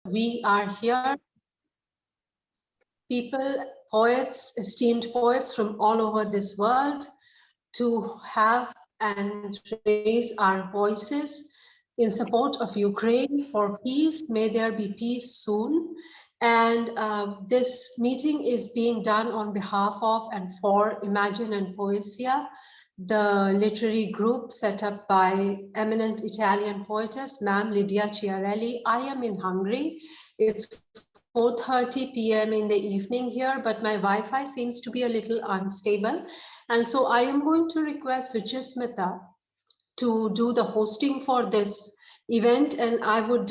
we are here, people, poets, esteemed poets from all over this world, to have and raise our voices in support of Ukraine for peace. May there be peace soon. And this meeting is being done on behalf of and for Imagine and Poesia, the literary group set up by eminent Italian poetess, Ma'am Lidia Chiarelli. I am in Hungary. It's 4:30 p.m. in the evening here, but my Wi-Fi seems to be a little unstable. And so I am going to request Suchismita to do the hosting for this event. And I would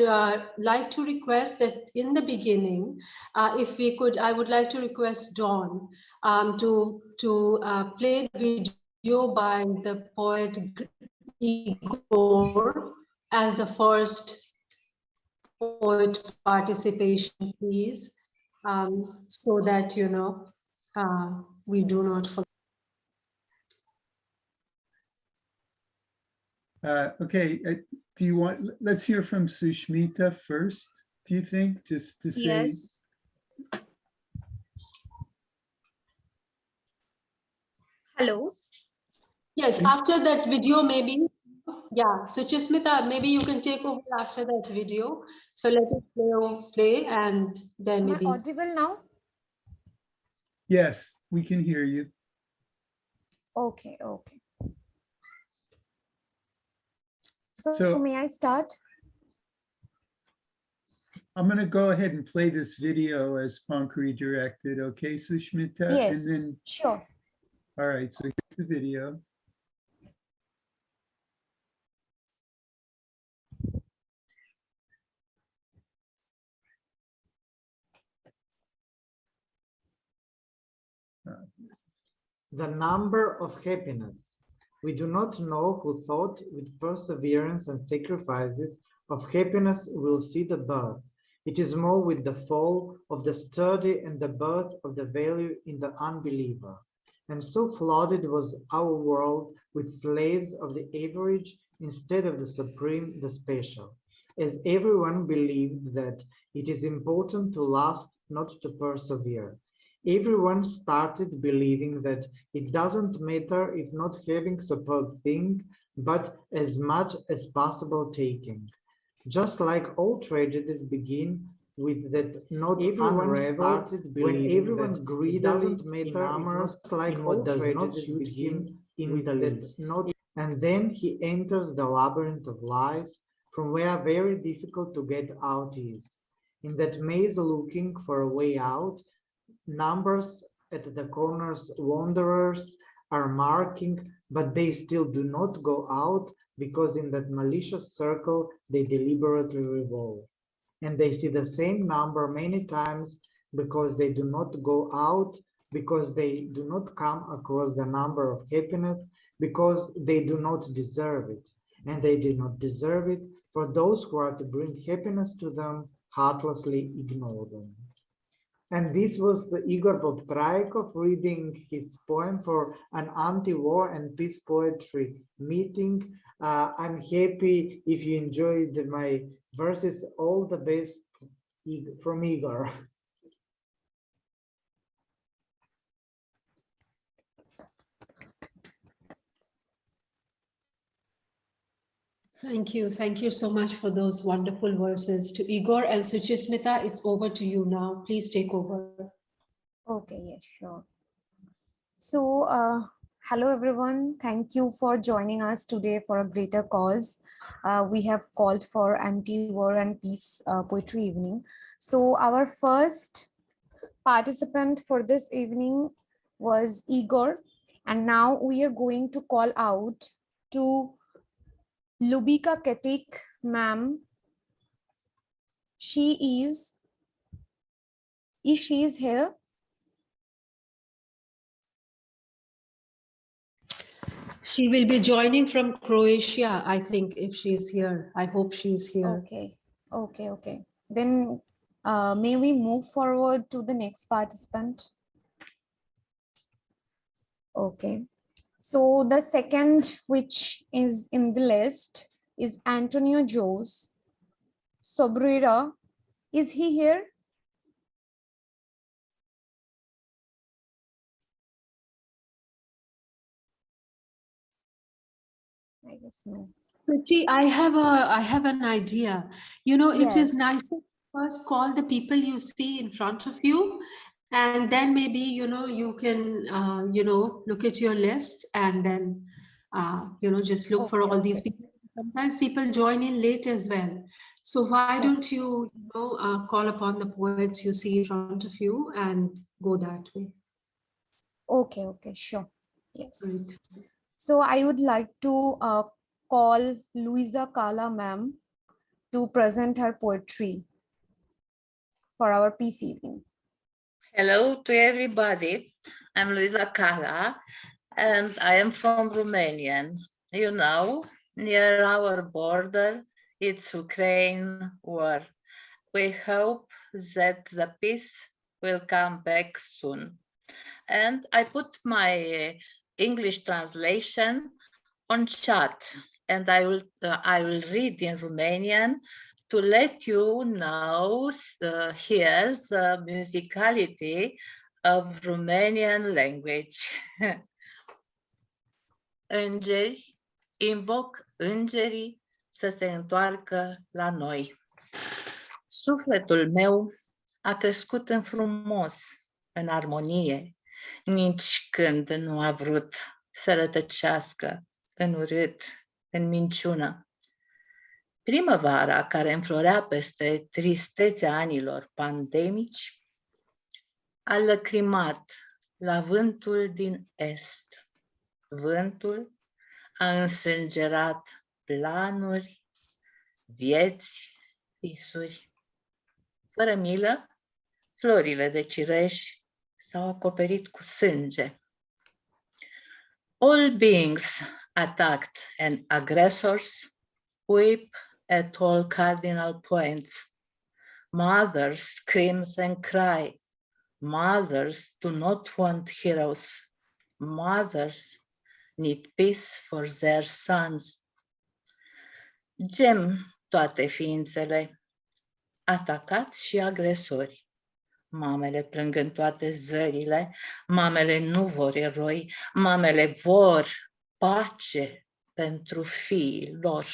like to request that in the beginning, if we could, I would like to request Dawn to play the video by the poet Igor as the first poet participation, please, so that, you know, we do not forget. Okay, do you want, let's hear from Sushmita first, do you think, just to say? Yes. Hello. Yes, after that video, maybe, yeah, Suchismita, maybe you can take over after that video. So let it play and then maybe. Am I audible now? Yes, we can hear you. Okay, okay. So may I start? I'm going to go ahead and play this video as Pankhuri directed, okay, Sushmita? Yes, And then, sure. all right, so here's the video. The number of happiness. We do not know who thought with perseverance and sacrifices of happiness will see the birth. It is more with the fall of the sturdy and the birth of the value in the unbeliever. And so flooded was our world with slaves of the average instead of the supreme, the special, as everyone believed that it is important to last, not to persevere. Everyone started believing that it doesn't matter if not having superb thing, but as much as possible taking. Just like all tragedies begin with that not everyone started when everyone greedily doesn't matter if like all does not suit him in that's not, and then he enters the labyrinth of lies from where very difficult to get out is. In that maze looking for a way out, numbers at the corners, wanderers are marking, but they still do not go out because in that malicious circle they deliberately revolve. And they see the same number many times because they do not go out, because they do not come across the number of happiness, because they do not deserve it. And they do not deserve it, for those who are to bring happiness to them heartlessly ignore them. And this was Igor Trajkov reading his poem for an anti-war and peace poetry meeting. I'm happy if you enjoyed my verses. All the best from Igor. Thank you. Thank you so much for those wonderful verses. To Igor and Suchismita, it's over to you now. Please take over. Okay, yes, sure. So, hello everyone. Thank you for joining us today for a greater cause. We have called for anti-war and peace poetry evening. So our first participant for this evening was Igor. And now we are going to call out to Lubika Ketik, ma'am. She is here? She will be joining from Croatia, I think, if she's here. I hope she's here. Okay, okay, okay. Then may we move forward to the next participant? Okay. So the second, which is in the list, is Antonio Jose Sobrera Is he here? I guess no. Suchi, I have an idea. You know, it is Yes. nicer to first call the people you see in front of you, and then maybe, you can, look at your list and then, just look for Okay, all these okay. people. Sometimes people join in late as well. So why Okay. don't you, call upon the poets you see in front of you and go that way? Okay, okay, sure. Yes. Right. So I would like to call Luiza Cala ma'am to present her poetry for our peace evening. Hello to everybody. I'm Luiza Cala and I am from Romania. You know, near our border, it's Ukraine war. We hope that the peace will come back soon. And I put my English translation on chat and I will read in Romanian to let you know here the musicality of Romanian language. Îngeri, invoc îngerii să se întoarcă la noi. Sufletul meu a crescut în frumos, în armonie, nici când nu a vrut să rătăcească în urât, în minciună. Primăvara care înflorea peste tristețea anilor pandemici a lăcrimat la vântul din est. Vântul a însângerat planuri, vieți, visuri. Fără milă, florile de cireș s-au acoperit cu sânge. All beings attacked and aggressors weep at all cardinal points. Mothers screams and cry. Mothers do not want heroes. Mothers need peace for their sons. Gem toate ființele, atacați și agresori. Mamele plâng în toate zările, mamele nu vor eroi, mamele vor pace pentru fiii lor.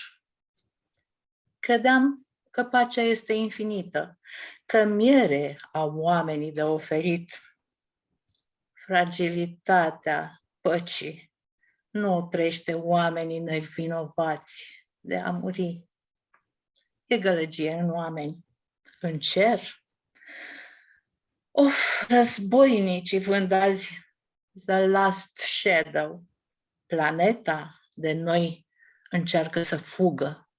Credeam că pacea este infinită, că miere au oamenii de oferit. Fragilitatea păcii nu oprește oamenii nevinovați de a muri. E gălăgie în oameni, în cer. Of, războinicii vând azi the last shadow. Planeta de noi încearcă să fugă.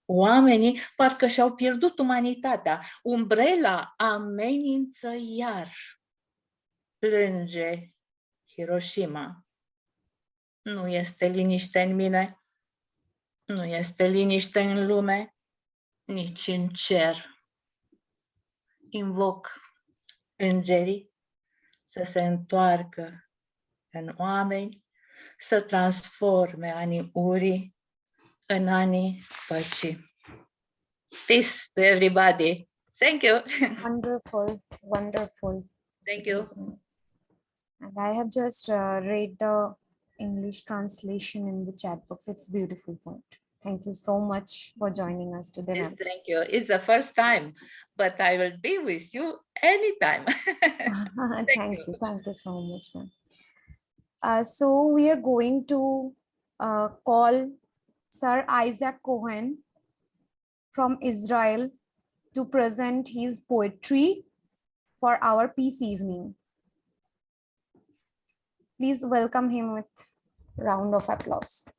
Oamenii parcă și-au pierdut umanitatea. Umbrela amenință iar. Plânge Hiroshima. Nu este liniște în mine. Nu este liniște în lume, nici în cer. Invoc îngerii să se întoarcă în oameni, să transforme anii urii în anii păcii. Peace to everybody. Thank you. Wonderful, wonderful. Thank you. And I have just read the English translation in the chat box. It's beautiful point. Thank you so much for joining us today, ma'am. Thank you. It's the first time, but I will be with you anytime. Thank you. Thank you so much, ma'am. So we are going to call Sir Isaac Cohen from Israel to present his poetry for our peace evening. Please welcome him with a round of applause.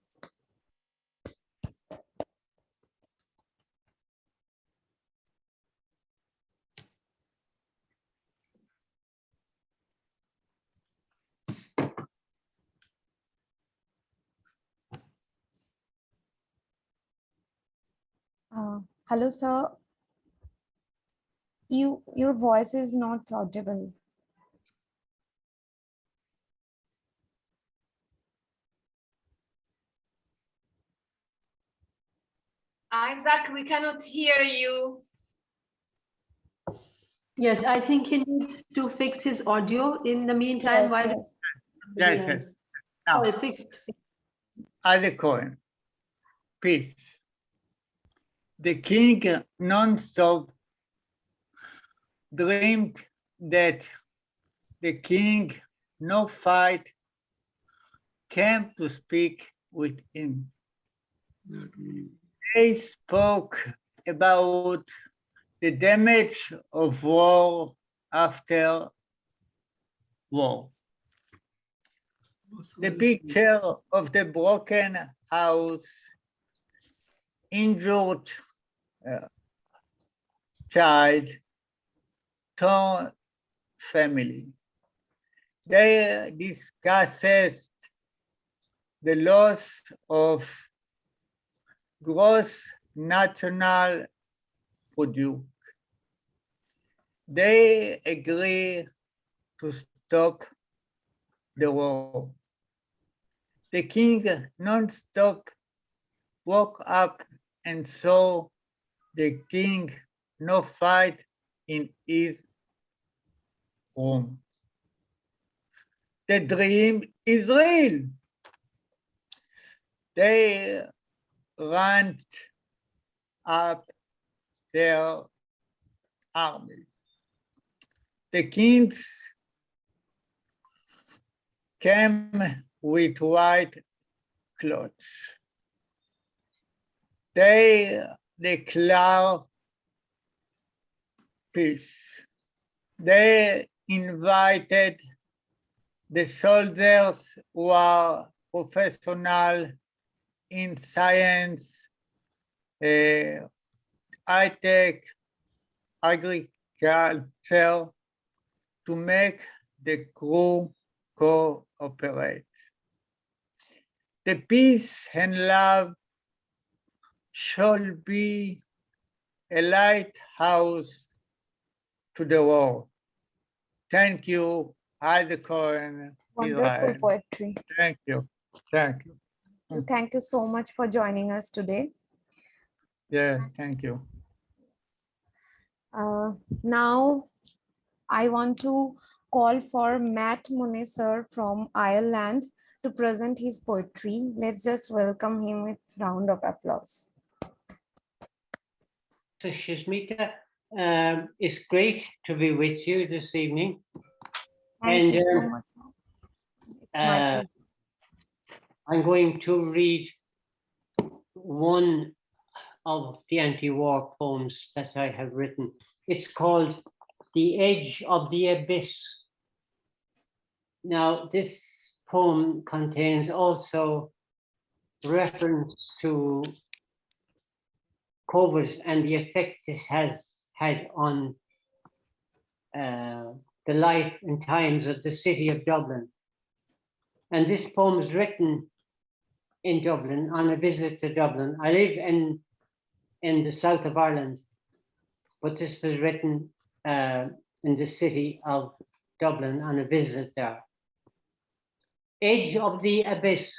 Hello, sir. Your voice is not audible. Isaac, we cannot hear you. Yes, I think he needs to fix his audio in the meantime Yes, while yes. Yes. Now, Oh, fixed. Father Cohen, peace. The king non-stop dreamed that the king no fight came to speak with him. They spoke about the damage of war after war. The picture of the broken house, injured child, torn family. They discussed the loss of gross national product. They agree to stop the war. The king non-stop woke up and saw the king no fight in his room. The dream is real. They ramped up their armies. The kings came with white clothes. They declare peace. They invited the soldiers who are professional in science, high-tech, agriculture, to make the crew cooperate. The peace and love shall be a lighthouse to the world. Thank you, Father Cohen. Wonderful Israel. poetry. Thank you. Thank you. So thank you so much for joining us today. Yes, thank you. Now, I want to call for Matt Mooney sir from Ireland to present his poetry. Let's just welcome him with a round of applause. Suchismita, it's great to be with you this evening. Thank you so much. It's my pleasure. I'm going to read one of the anti-war poems that I have written. It's called The Edge of the Abyss. Now, this poem contains also reference to COVID and the effect this has had on the life and times of the city of Dublin. And this poem is written in Dublin on a visit to Dublin. I live in the south of Ireland, but this was written in the city of Dublin on a visit there. Edge of the Abyss.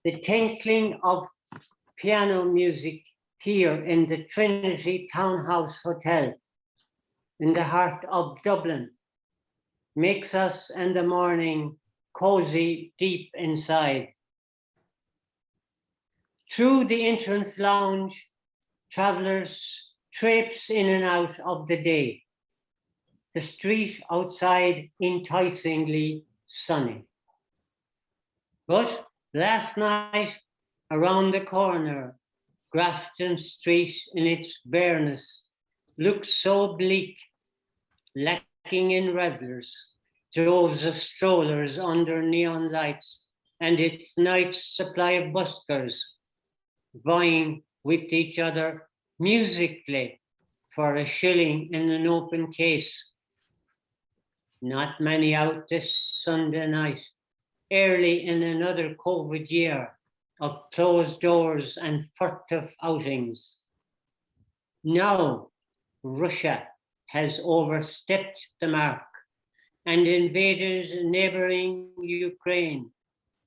The tinkling of piano music here in the Trinity Townhouse Hotel in the heart of Dublin makes us in the morning cozy deep inside. Through the entrance lounge, travelers traipse in and out of the day. The street outside enticingly sunny. But last night, around the corner, Grafton Street in its bareness looked so bleak, lacking in revelers, droves of strollers under neon lights, and its night's supply of buskers, vying with each other musically for a shilling in an open case. Not many out this Sunday night, early in another COVID year of closed doors and furtive outings. Now, Russia has overstepped the mark and invaded neighboring Ukraine,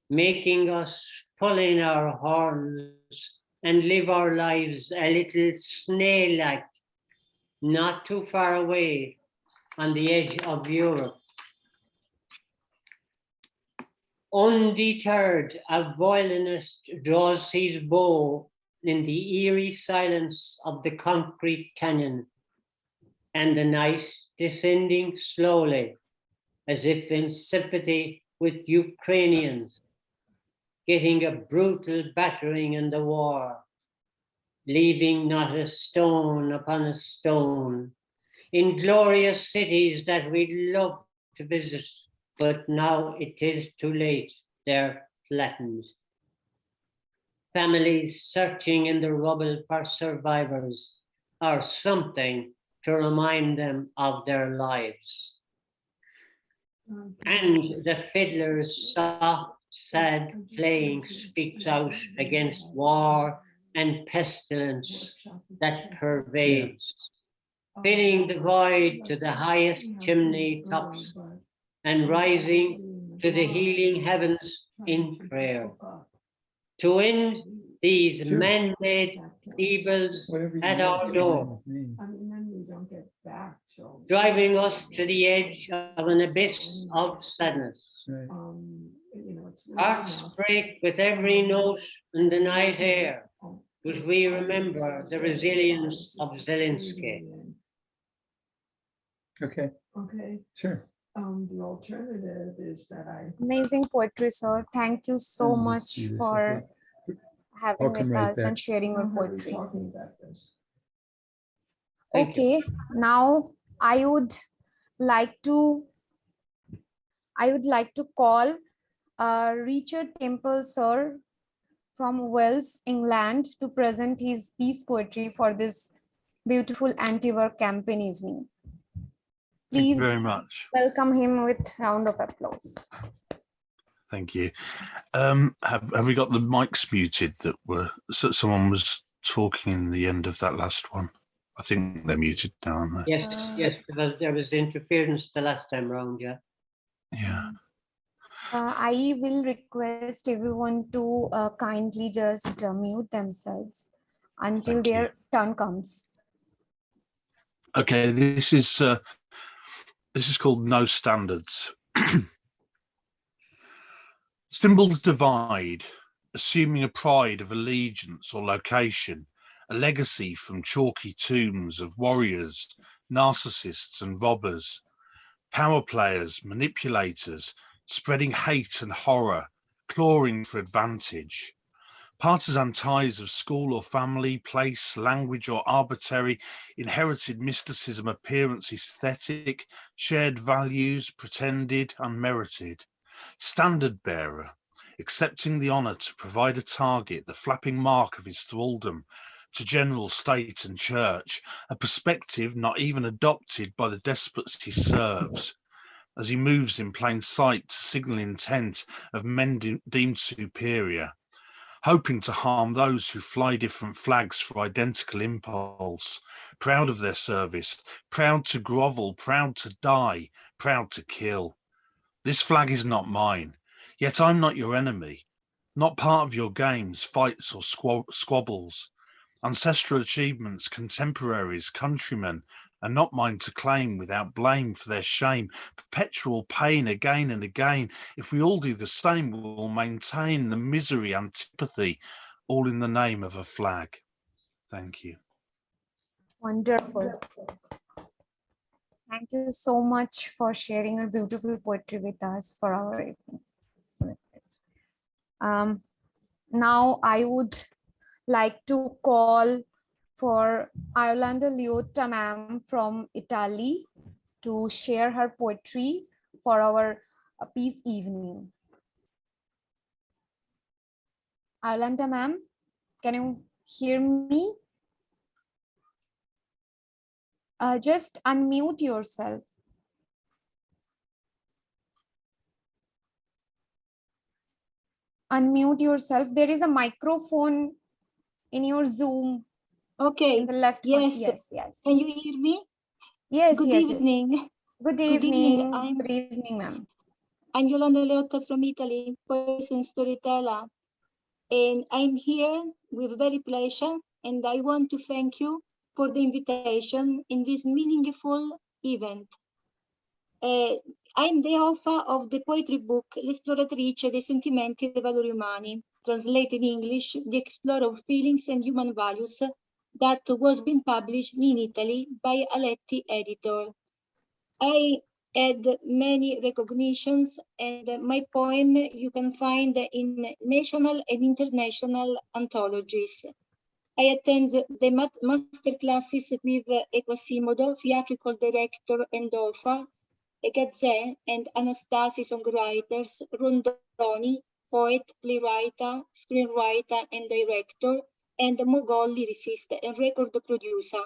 making us pull in our horns and live our lives a little snail-like, not too far away on the edge of Europe. Undeterred, a violinist draws his bow in the eerie silence of the concrete canyon, and the night descending slowly, as if in sympathy with Ukrainians, getting a brutal battering in the war, leaving not a stone upon a stone, in glorious cities that we'd love to visit, but now it is too late, they're flattened. Families searching in the rubble for survivors or something to remind them of their lives. And the fiddler's soft, sad playing speaks out against war and pestilence that pervades, filling the void to the highest chimney tops and rising to the healing heavens in prayer. To end these Sure. man-made evils Whatever you at want, our it's door, fine with me. driving us to the edge of an abyss of sadness. Right. Hearts break with every note in the night air, as we remember the resilience of Zelensky. Okay, Okay, sure. the alternative is that Amazing poetry, sir. Thank you so I'll just much do this, for okay. having I'll come with right us back. and sharing your I'm already poetry. talking about this. Thank you. Okay, now I would like to call Richard Temple, sir, from Wales, England, to present his peace poetry for this beautiful anti-war campaign evening. Thank you Please very much. welcome him with round of applause. Thank you. Have we got the mics muted that were, so someone was talking in the end of that last one? I think they're muted now, aren't they? Yes, because there was interference the last time round, yeah. Yeah. I will request everyone to kindly just mute themselves until Thank you. their turn comes. Okay, this is called No Standards. Symbols divide, assuming a pride of allegiance or location, a legacy from chalky tombs of warriors, narcissists and robbers, power players, manipulators, spreading hate and horror, clawing for advantage. Partisan ties of school or family, place, language or arbitrary, inherited mysticism, appearance, aesthetic, shared values, pretended, unmerited. Standard bearer, accepting the honour to provide a target, the flapping mark of his thraldom, to general, state and church, a perspective not even adopted by the despots he serves, as he moves in plain sight to signal intent of men deemed superior, hoping to harm those who fly different flags for identical impulse, proud of their service, proud to grovel, proud to die, proud to kill. This flag is not mine, yet I'm not your enemy, not part of your games, fights or squabbles. Ancestral achievements, contemporaries, countrymen, are not mine to claim without blame for their shame. Perpetual pain again and again. If we all do the same, we'll maintain the misery, antipathy, all in the name of a flag. Thank you. Wonderful. Thank you so much for sharing your beautiful poetry with us for our evening. Now I would like to call for Iolanda Leotta ma'am from Italy to share her poetry for our peace evening. Iolanda ma'am, can you hear me? Just unmute yourself. Unmute yourself. There is a microphone in your Zoom. Okay. In the left. Yes. Yes. Can you hear me? Yes. Good evening. Yes. Good evening. evening. Good evening, ma'am. I'm Iolanda Leotta from Italy, poet and storyteller. And I'm here with very pleasure. And I want to thank you for the invitation in this meaningful event. I'm the author of the poetry book L'esploratrice dei sentimenti e dei valori umani, translated in English, The Explorer of Feelings and Human Values, that was being published in Italy by Aletti Editor. I had many recognitions, and my poem you can find in national and international anthologies. I attend the master classes with Quasimodo, theatrical director and author, Gazze and Anastasi songwriters, Rondoni, poet, playwright, screenwriter and director, and Mogol lyricist and record producer.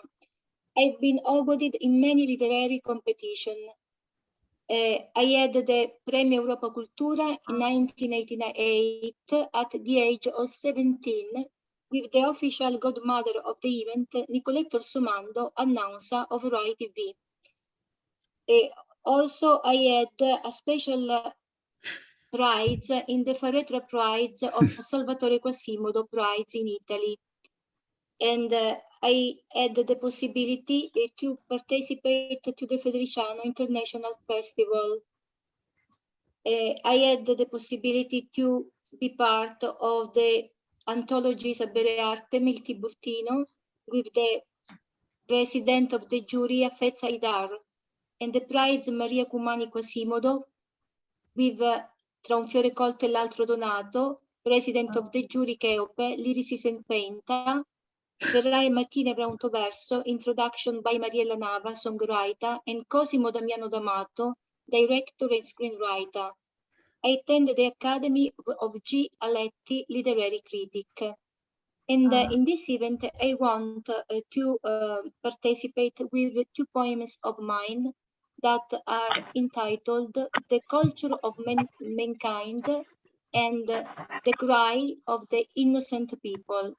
I've been awarded in many literary competitions. I had the Premio Europa Cultura in 1988 at the age of 17, with the official godmother of the event, Nicoletta Orsomando, announcer of Rai TV. Also, I had a special prize in the Faretra Prize of Salvatore Quasimodo Prize in Italy. And I had the possibility to participate to the Federiciano International Festival. I had the possibility to be part of the anthology Sapere Arte Meltiburtino with the president of the jury Fezza Idar, and the prize Maria Cumani Quasimodo with Tra un fiore colto e l'altro donato, president of the jury Cheope, Lyricist and Painter, Verrai Mattina Braunto Verso, introduction by Mariella Nava, songwriter, and Cosimo Damiano D'Amato, director and screenwriter. I attended the Academy of G. Aletti, literary critic. And in this event, I want to participate with 2 poems of mine that are entitled The Culture of Mankind and The Cry of the Innocent People.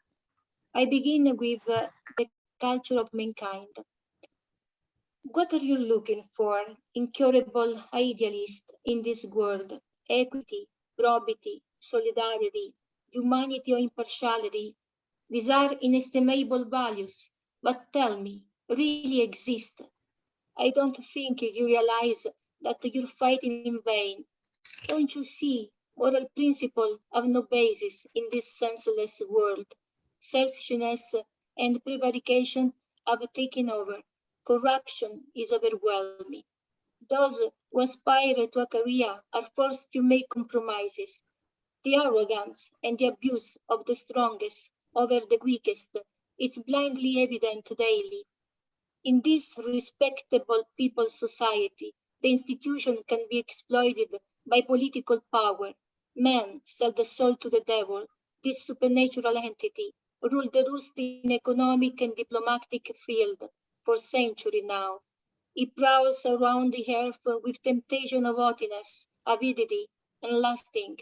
I begin with The Culture of Mankind. What are you looking for, incurable idealist, in this world? Equity, probity, solidarity, humanity or impartiality? These are inestimable values, but tell me, really exist? I don't think you realize that you're fighting in vain. Don't you see, moral principles have no basis in this senseless world. Selfishness and prevarication have taken over. Corruption is overwhelming. Those who aspire to a career are forced to make compromises. The arrogance and the abuse of the strongest over the weakest is blindly evident daily. In this respectable people's society, the institution can be exploited by political power. Men sell the soul to the devil. This supernatural entity ruled the roost in economic and diplomatic field for centuries now. He prowls around the earth with temptation of haughtiness, avidity, and lusting.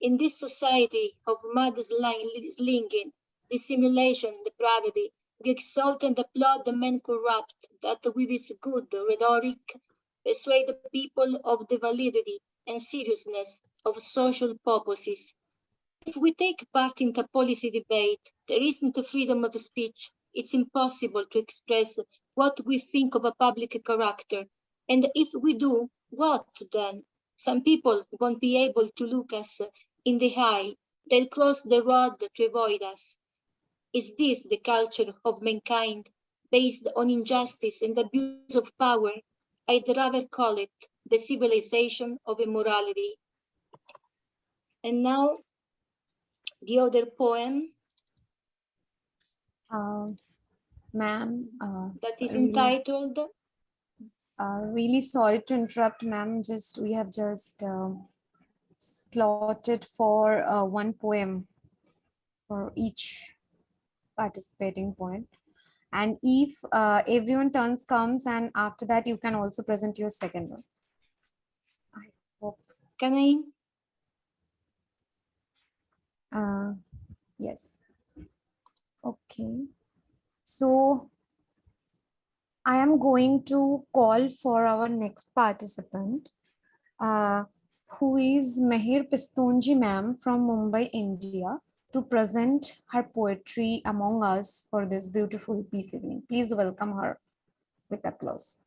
In this society of mad slinging, dissimulation, depravity, we exalt and applaud the men corrupt that with his good rhetoric persuade the people of the validity and seriousness of social purposes. If we take part in the policy debate, there isn't freedom of speech. It's impossible to express what we think of a public character. And if we do, what then? Some people won't be able to look us in the eye. They'll cross the road to avoid us. Is this the culture of mankind, based on injustice and abuse of power? I'd rather call it the civilization of immorality. And now, the other poem. Ma'am, that is entitled. Really sorry to interrupt, ma'am. We have just slotted for 1 poem for each participating point. And if everyone turns comes, and after that you can also present your second one. I hope. Can I? Yes. Okay. So I am going to call for our next participant, who is Pestonji ma'am from Mumbai, India. to present her poetry among us for this beautiful peace evening. Please welcome her with applause.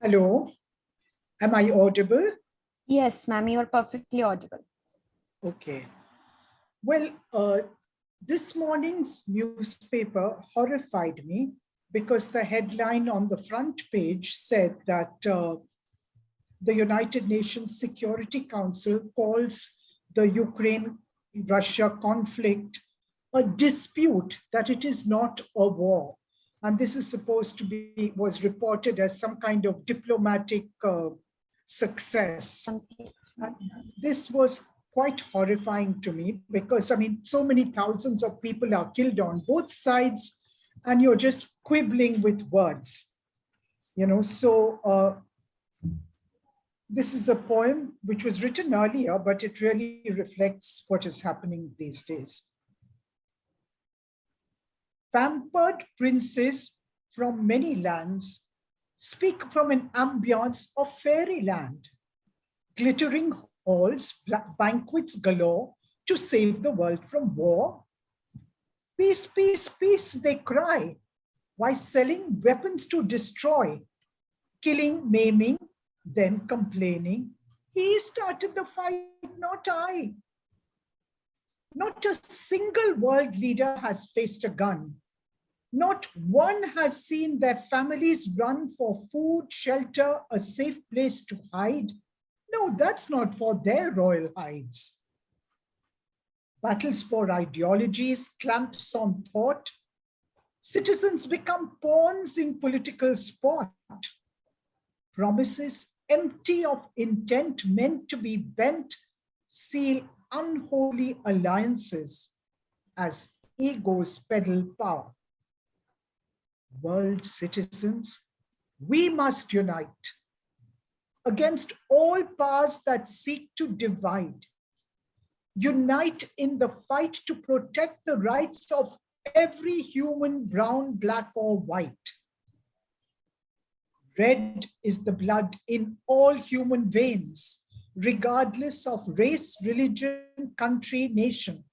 Hello, am I audible? Yes, ma'am, you are perfectly audible. Okay. Well, this morning's newspaper horrified me because the headline on the front page said that the United Nations Security Council calls the Ukraine-Russia conflict a dispute, that it is not a war. And this is supposed to be, was reported as some kind of diplomatic success. And this was quite horrifying to me because, I mean, so many thousands of people are killed on both sides and you're just quibbling with words, you know. So this is a poem which was written earlier, but it really reflects what is happening these days. Pampered princes from many lands speak from an ambience of fairyland, glittering halls, banquets galore to save the world from war. Peace, peace, peace, they cry, while selling weapons to destroy, killing, maiming, then complaining. He started the fight, not I. Not a single world leader has faced a gun. Not one has seen their families run for food, shelter, a safe place to hide. No, that's not for their royal hides. Battles for ideologies, clamps on thought. Citizens become pawns in political sport. Promises empty of intent meant to be bent seal unholy alliances as egos peddle power. World citizens, we must unite against all powers that seek to divide. Unite in the fight to protect the rights of every human, brown, black, or white. Red is the blood in all human veins, regardless of race, religion, country, nation.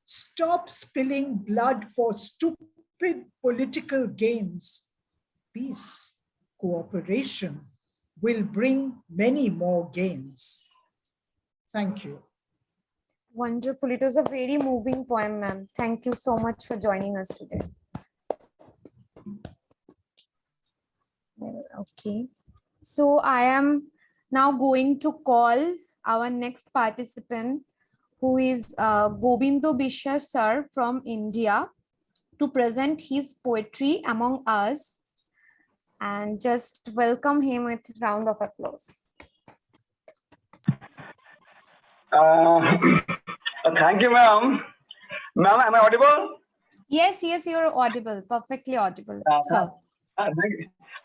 Stop spilling blood for stupid political gains. Peace, cooperation will bring many more gains. Thank you. Wonderful. It was a very moving poem, ma'am. Thank you so much for joining us today. Well, okay. So I am now going to call our next participant, who is Gobinda Biswas sir from India, to present his poetry among us, and just welcome him with a round of applause. Thank you, ma'am. Ma'am, am I audible? Yes, yes, you're audible, perfectly audible, sir.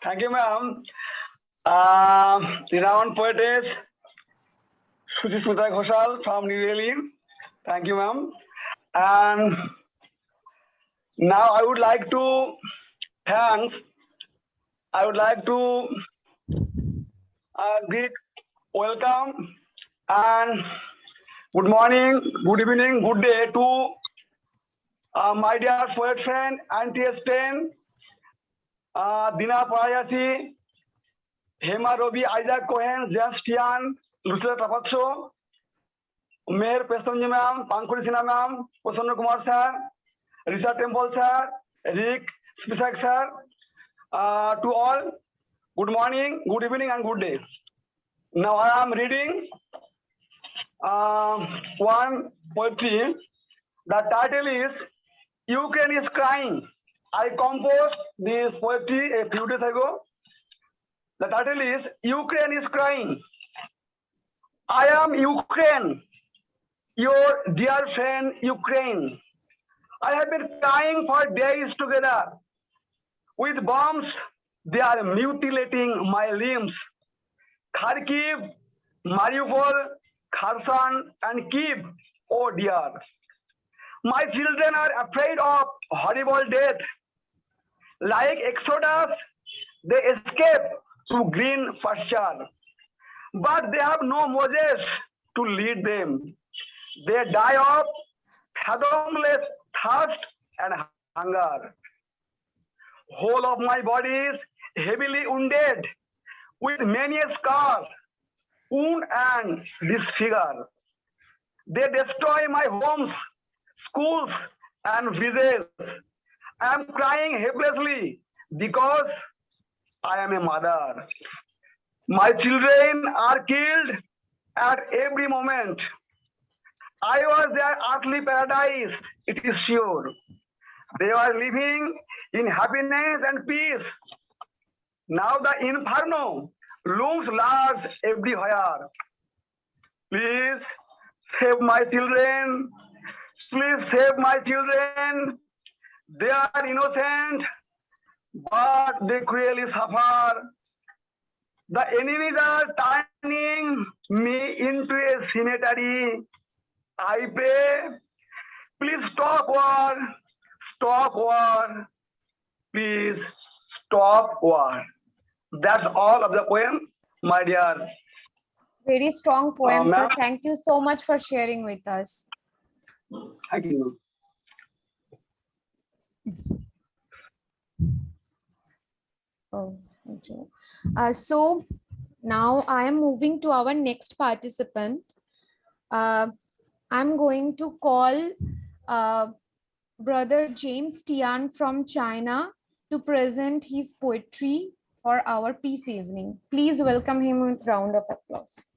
Thank you, ma'am. Renowned poetess Suchismita Ghoshal from New Delhi. Thank you, ma'am. And now I would like to greet, welcome, and good morning, good evening, good day to my dear poet friend, Auntie Sten, Dina Parayasi, Hema Robi, Isaac Cohen, Tian, Lucilla Trapazzo, Mayor Pestonji ma'am, Pankhuri Sinha ma'am, Prasanna Kumar sir, Risa Temple sir, Rick, Spisak sir, to all, good morning, good evening, and good day. Now I am reading one poetry. The title is Ukraine is Crying. I composed this poetry a few days ago. The title is Ukraine is Crying. I am Ukraine, your dear friend Ukraine. I have been crying for days together. With bombs, they are mutilating my limbs. Kharkiv, Mariupol, Kherson, and Kiev, oh dear. My children are afraid of horrible death. Like Exodus, they escape to green pasture. but they have no Moses to lead them. They die of fathomless thirst and hunger. Whole of my body is heavily wounded with many scars, wound and disfigure. They destroy my homes, schools, and villages. I am crying helplessly because I am a mother. My children are killed at every moment. I was their earthly paradise, it is sure. They were living in happiness and peace. Now the inferno looms large everywhere. Please save my children. Please save my children. They are innocent, but they cruelly suffer. The enemies are turning me into a cemetery. I pray, please stop war. Stop war. Please stop war. That's all of the poem, my dear. Very strong poem, sir. Ma'am. Thank you so much for sharing with us. Thank you. Oh, thank you. So now I am moving to our next participant. I'm going to call Brother James Tian from China to present his poetry for our peace evening. Please welcome him with a round of applause.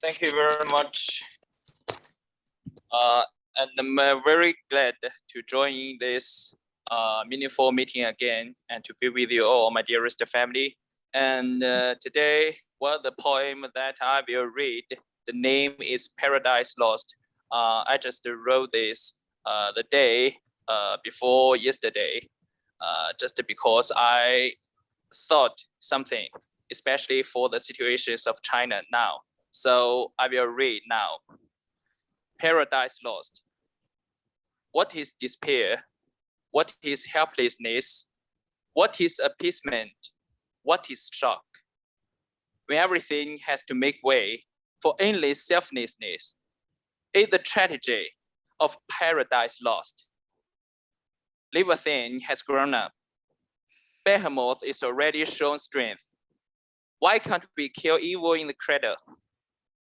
Thank you very much. And I'm very glad to join this meaningful meeting again and to be with you all, my dearest family. And today, well, the poem that I will read, the name is Paradise Lost. I just wrote this the day before yesterday, just because I thought something, especially for the situations of China now. So I will read now. Paradise Lost. What is despair? What is helplessness? What is appeasement? What is shock? When everything has to make way for endless selflessness, is the tragedy of paradise lost. Leviathan has grown up. Behemoth is already shown strength. Why can't we kill evil in the cradle?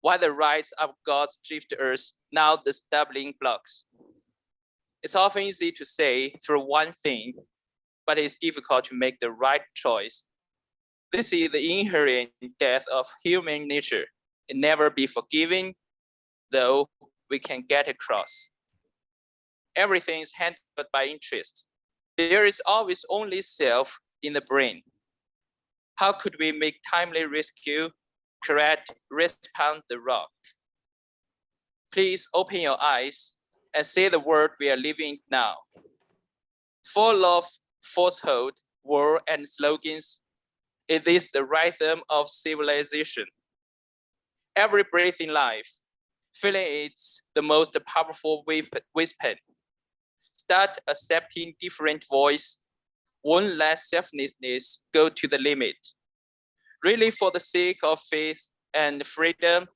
Why the rights of God's drift earth now the stumbling blocks? It's often easy to say through one thing, but it's difficult to make the right choice. This is the inherent death of human nature. It never be forgiven, though we can get across. Everything is handled by interest. There is always only self in the brain. How could we make timely rescue, correct, respond the rock? Please open your eyes and see the world we are living now. Full of falsehood, war, and slogans, it is the rhythm of civilization. Every breath in life, feeling it's the most powerful weapon. Start accepting different voice. Won't let selflessness go to the limit. Really, for the sake of faith and freedom,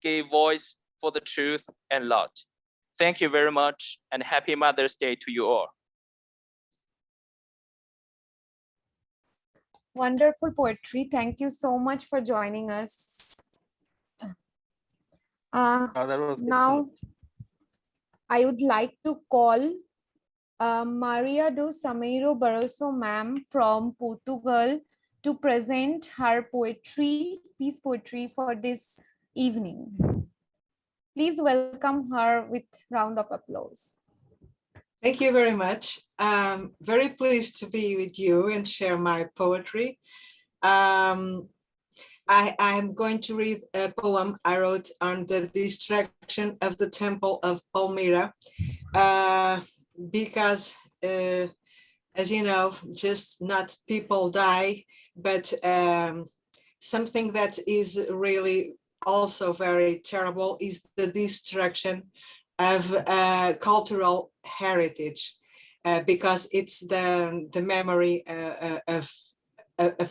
give voice for the truth and lot. Thank you very much, and happy Mother's Day to you all. Wonderful poetry. Thank you so much for joining us. Now, I would like to call Maria do Sameiro Barroso ma'am from Portugal to present her poetry, peace poetry for this evening. Please welcome her with a round of applause. Thank you very much. I'm very pleased to be with you and share my poetry. I'm going to read a poem I wrote on the destruction of the Temple of Palmyra, because, as you know, just not people die, but something that is really also very terrible is the destruction of cultural heritage. because it's the memory of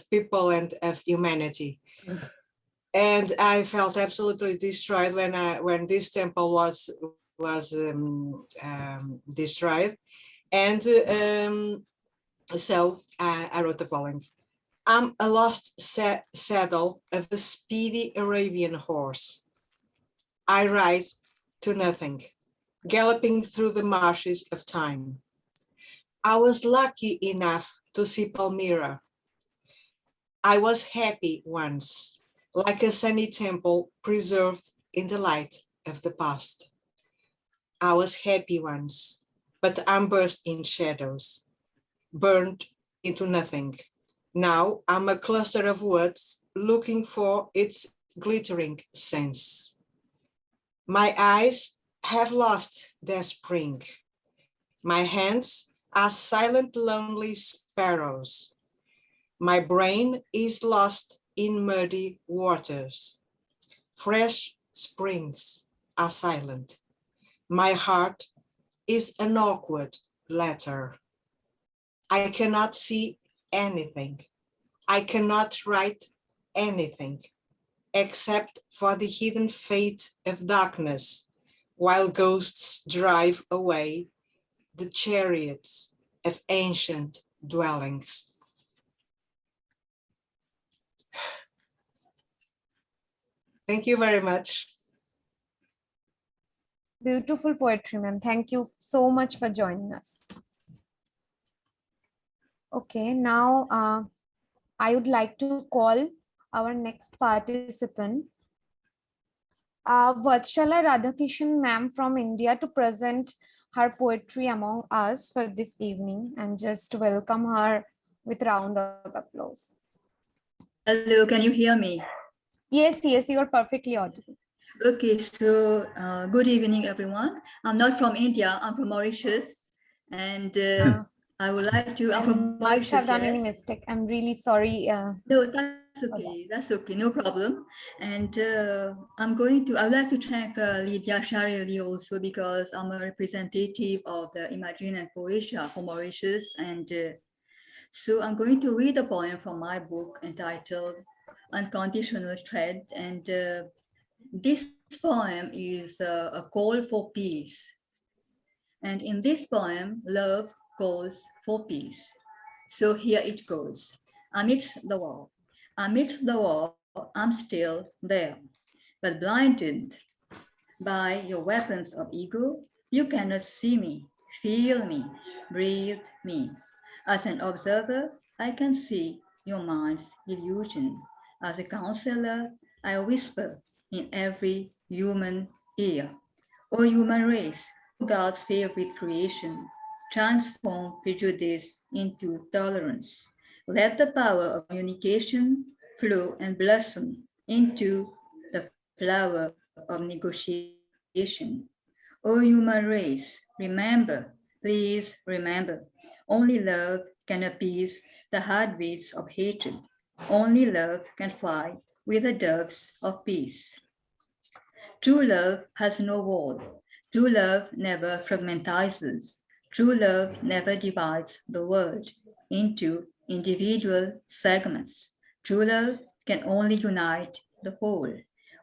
people and of humanity. And I felt absolutely destroyed when this temple was destroyed. And so I wrote the following. I'm a lost saddle of a speedy Arabian horse. I ride to nothing, galloping through the marshes of time. I was lucky enough to see Palmyra. I was happy once, like a sunny temple preserved in the light of the past. I was happy once, but I'm burst in shadows, burned into nothing. Now I'm a cluster of words looking for its glittering sense. My eyes have lost their spring. My hands are silent, lonely sparrows. My brain is lost in muddy waters. Fresh springs are silent. My heart is an awkward letter. I cannot see anything. I cannot write anything except for the hidden fate of darkness, while ghosts drive away the chariots of ancient dwellings. Thank you very much. Beautiful poetry, ma'am. Thank you so much for joining us. Okay, now I would like to call our next participant, Vatsala Radhakeesoon ma'am from India, to present her poetry among us for this evening, and just welcome her with a round of applause. Hello, can you hear me? Yes, yes, you are perfectly audible. Okay, so good evening, everyone. I'm not from India, I'm from Mauritius, and I would like to, I'm from Must have Mauritius, done any yes. mistake. I'm really sorry. No, that's okay, no problem. And I would like to thank Lidia Chiarelli also, because I'm a representative of the Imagine and Poesia for Mauritius. And so I'm going to read a poem from my book entitled Unconditional Thread. And this poem is a call for peace. And in this poem, love calls for peace. So here it goes. Amidst the war, I'm still there. But blinded by your weapons of ego, you cannot see me, feel me, breathe me. As an observer, I can see your mind's illusion. As a counselor, I whisper in every human ear. O human race, God's favorite creation, transform prejudice into tolerance. Let the power of communication flow and blossom into the flower of negotiation. O human race, remember, please remember, only love can appease the heartbeats of hatred. Only love can fly with the doves of peace. True love has no wall. True love never fragmentizes. True love never divides the world into individual segments. True love can only unite the whole.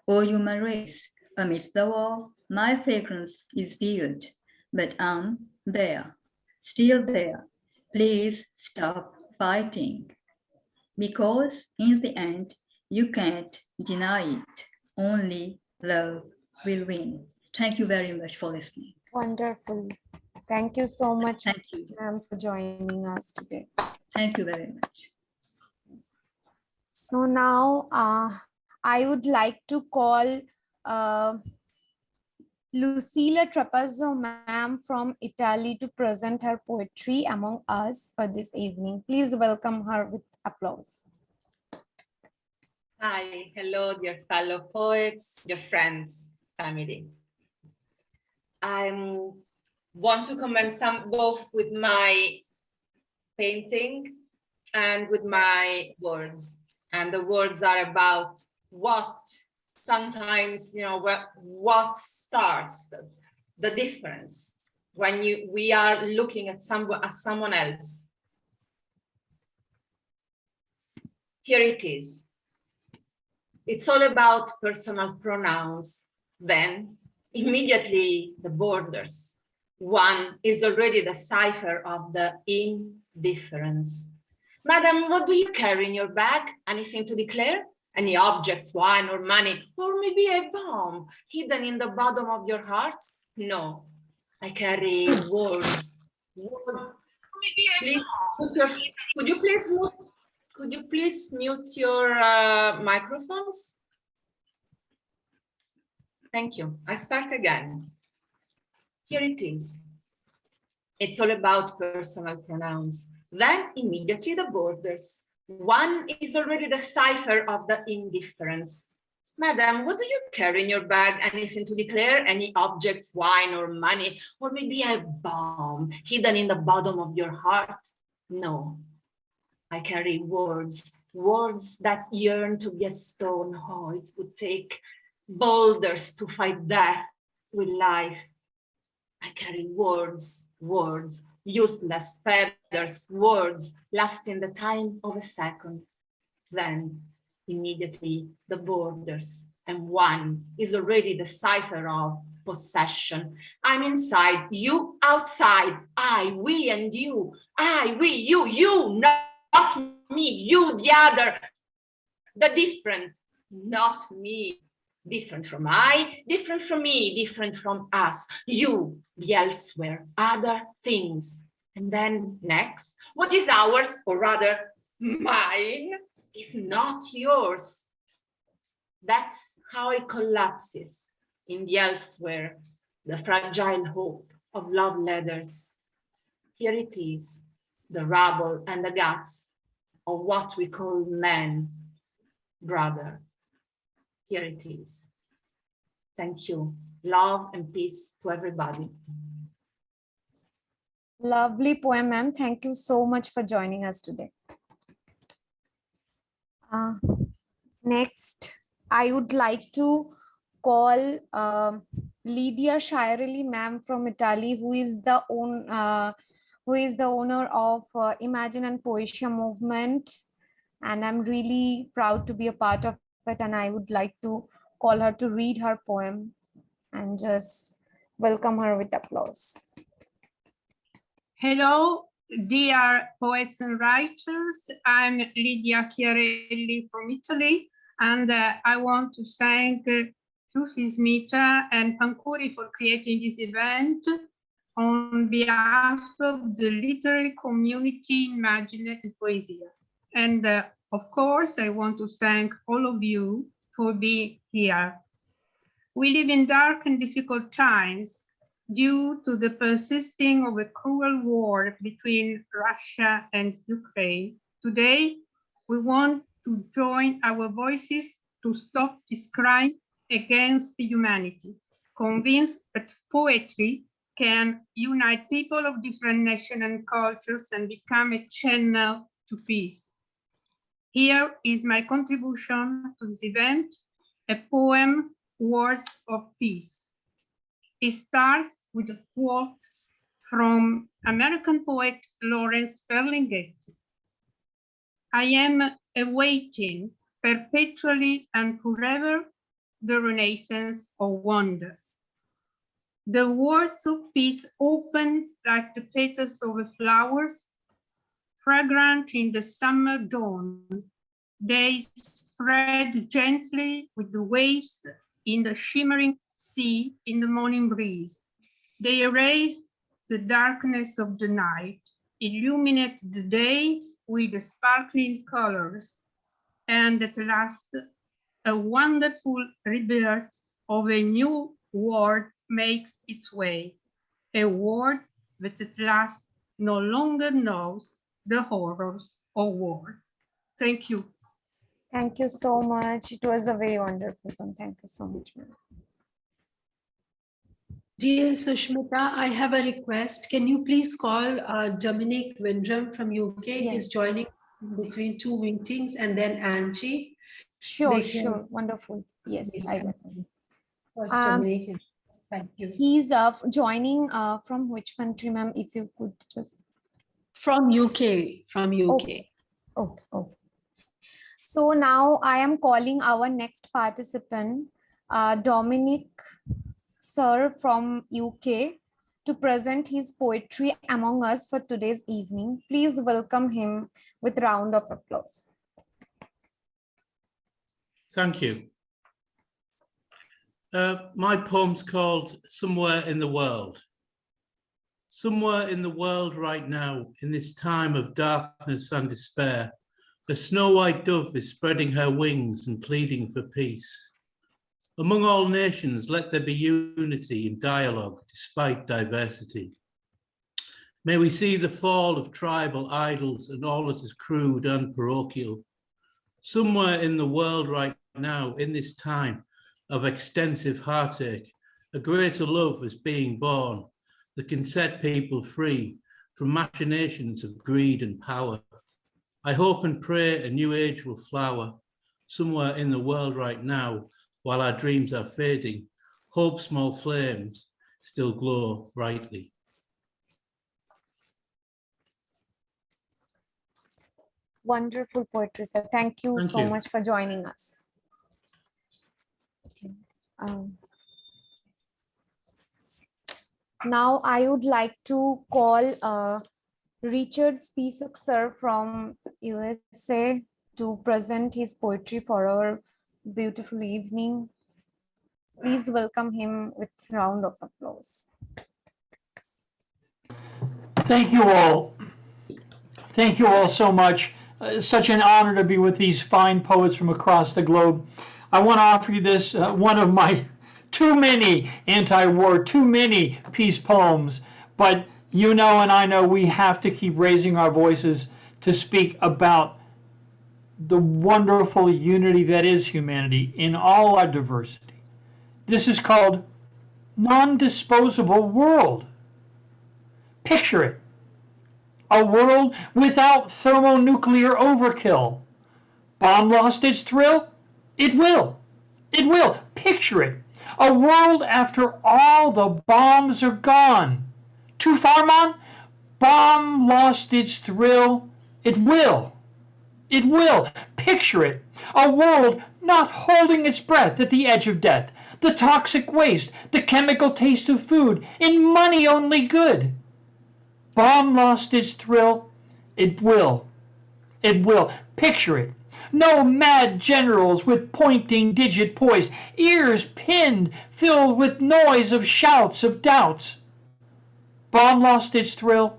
O human race, amidst the war, my fragrance is veiled, but I'm there, still there. Please stop fighting. Because in the end, you can't deny it. Only love will win. Thank you very much for listening. Wonderful. Thank you so much, Thank you, ma'am, for joining us today. Thank you very much. So now I would like to call Lucilla Trapazzo ma'am from Italy to present her poetry among us for this evening. Please welcome her with applause. Hi, hello, dear fellow poets, dear friends, family. I want to comment both with my painting and with my words. And the words are about what sometimes, what starts the difference when we are looking at someone else. Here it is. It's all about personal pronouns. Then immediately the borders. One is already the cipher of the indifference. Madam, what do you carry in your bag? Anything to declare? Any objects, wine or money, or maybe a bomb hidden in the bottom of your heart? No, I carry words. Please, could you please mute your microphones? Thank you. I start again. Here it is. It's all about personal pronouns. Then immediately the borders. One is already the cipher of the indifference. Madam, what do you carry in your bag? Anything to declare? Any objects, wine or money, or maybe a bomb hidden in the bottom of your heart? No, I carry words, words that yearn to be a stone. Oh, it would take boulders to fight death with life. I carry words, words, useless feathers, words lasting the time of a second. Then immediately the borders, and one is already the cipher of possession. I'm inside, you outside, I, we and you, I, we, you, not me, you, the other, the different, not me. Different from I, different from me, different from us, you, the elsewhere, other things. And then next, what is ours, or rather mine, is not yours. That's how it collapses in the elsewhere, the fragile hope of love letters. Here it is, the rubble and the guts of what we call men, brother. Here it is. Thank you. Love and peace to everybody. Lovely poem, ma'am. Thank you so much for joining us today. Next, I would like to call Lidia Chiarelli, ma'am, from Italy, who is the owner of Imagine and Poesia movement, and I'm really proud to be a part of it, and I would like to call her to read her poem and just welcome her with applause. Hello, dear poets and writers. I'm Lidia Chiarelli from Italy, and I want to thank Suchismita and Pankhuri for creating this event on behalf of the literary community Imagine and Poesia. And of course, I want to thank all of you for being here. We live in dark and difficult times due to the persisting of a cruel war between Russia and Ukraine. Today, we want to join our voices to stop this crime against humanity, convinced that poetry can unite people of different nations and cultures and become a channel to peace. Here is my contribution to this event, a poem, Words of Peace. It starts with a quote from American poet Lawrence Ferlinghetti. I am awaiting perpetually and forever the renaissance of wonder. The words of peace open like the petals of the flowers, fragrant in the summer dawn. They spread gently with the waves in the shimmering sea in the morning breeze. They erase the darkness of the night, illuminate the day with the sparkling colors, and at last, a wonderful rebirth of a new world makes its way, a world that at last no longer knows the horrors of war. Thank you. Thank you so much. It was a very wonderful one. Thank you so much, ma'am. Dear Sushmita, I have a request. Can you please call Dominic Windram from UK? Yes. He's joining between two meetings, and then Angie. Sure, sure. Wonderful. Yes, I will. First, Dominic. Thank you. He's joining from which country, ma'am? If you could just. From UK. From UK. Okay. Okay. Okay. So now I am calling our next participant, Dominic Sir from UK, to present his poetry among us for today's evening. Please welcome him with a round of applause. Thank you. My poem's called Somewhere in the World. Somewhere in the world right now, in this time of darkness and despair, a snow-white dove is spreading her wings and pleading for peace. Among all nations, let there be unity in dialogue despite diversity. May we see the fall of tribal idols and all that is crude and parochial. Somewhere in the world right now, in this time of extensive heartache, a greater love is being born that can set people free from machinations of greed and power. I hope and pray a new age will flower somewhere in the world right now. While our dreams are fading, hope's small flames still glow brightly. Wonderful poetry, sir. Thank you so you. much for joining us. Okay. Now I would like to call Richard Spisak, sir, from USA, to present his poetry for our beautiful evening. Please welcome him with a round of applause. Thank you all. Thank you all so much. Such an honor to be with these fine poets from across the globe. I want to offer you this, one of my too many anti-war, too many peace poems, but you know and I know we have to keep raising our voices to speak about the wonderful unity that is humanity in all our diversity. This is called Non-Disposable World. Picture it. A world without thermonuclear overkill. Bomb lost its thrill? It will. It will. Picture it. A world after all the bombs are gone. Too far, Mon? Bomb lost its thrill? It will. It will. Picture it. A world not holding its breath at the edge of death. The toxic waste, the chemical taste of food, in money only good. Bomb lost its thrill? It will. It will. Picture it. No mad generals with pointing digit poised, ears pinned, filled with noise of shouts of doubts. Bomb lost its thrill?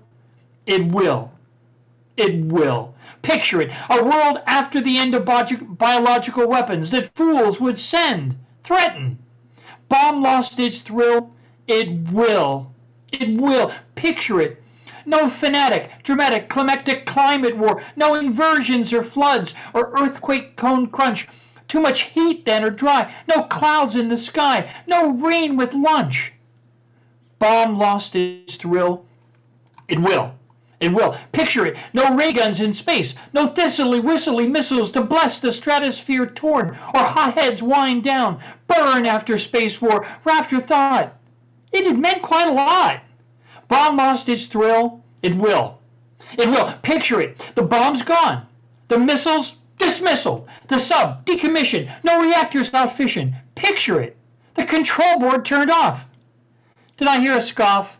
It will. It will. Picture it, a world after the end of biological weapons that fools would send, threaten. Bomb lost its thrill? It will. It will. Picture it. No fanatic, dramatic, climactic climate war, no inversions or floods or earthquake cone crunch. Too much heat then or dry, no clouds in the sky, no rain with lunch. Bomb lost its thrill? It will. It will. Picture it. No ray guns in space. No thistly-whistly missiles to bless the stratosphere torn or hotheads wind down, burn after space war, after thought. It had meant quite a lot. Bomb lost its thrill? It will. It will. Picture it. The bomb's gone. The missiles dismissal. The sub decommissioned. No reactors out fishing. Picture it. The control board turned off. Did I hear a scoff?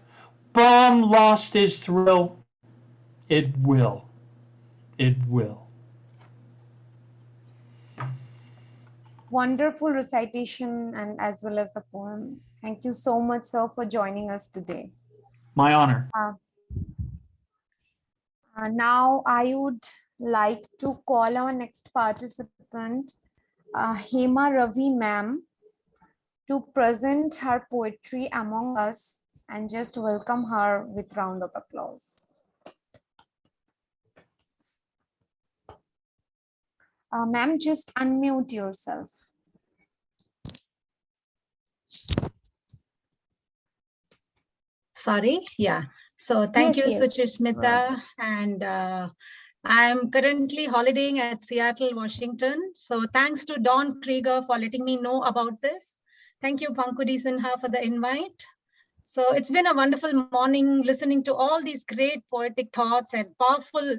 Bomb lost its thrill? It will. It will. Wonderful recitation and as well as the poem. Thank you so much, sir, for joining us today. My honor. Now I would like to call our next participant, Hema Ravi ma'am, to present her poetry among us and just welcome her with round of applause. Ma'am, just unmute yourself. Sorry, yeah. So thank Yes, you, yes. Suchismita. And I'm currently holidaying at Seattle, Washington. So thanks to Don Krieger for letting me know about this. Thank you, Pankhuri Sinha, for the invite. So it's been a wonderful morning listening to all these great poetic thoughts and powerful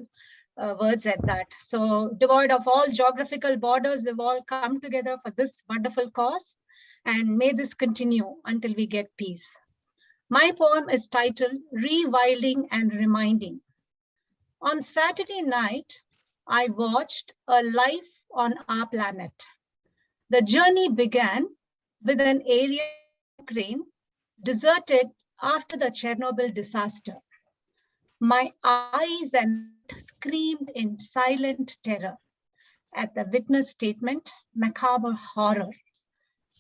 words at that. So devoid of all geographical borders, we've all come together for this wonderful cause, and may this continue until we get peace. My poem is titled Rewilding and Reminding. On Saturday night, I watched a life on our planet. The journey began with an area in Ukraine deserted after the Chernobyl disaster. My eyes and screamed in silent terror at the witness statement, macabre horror.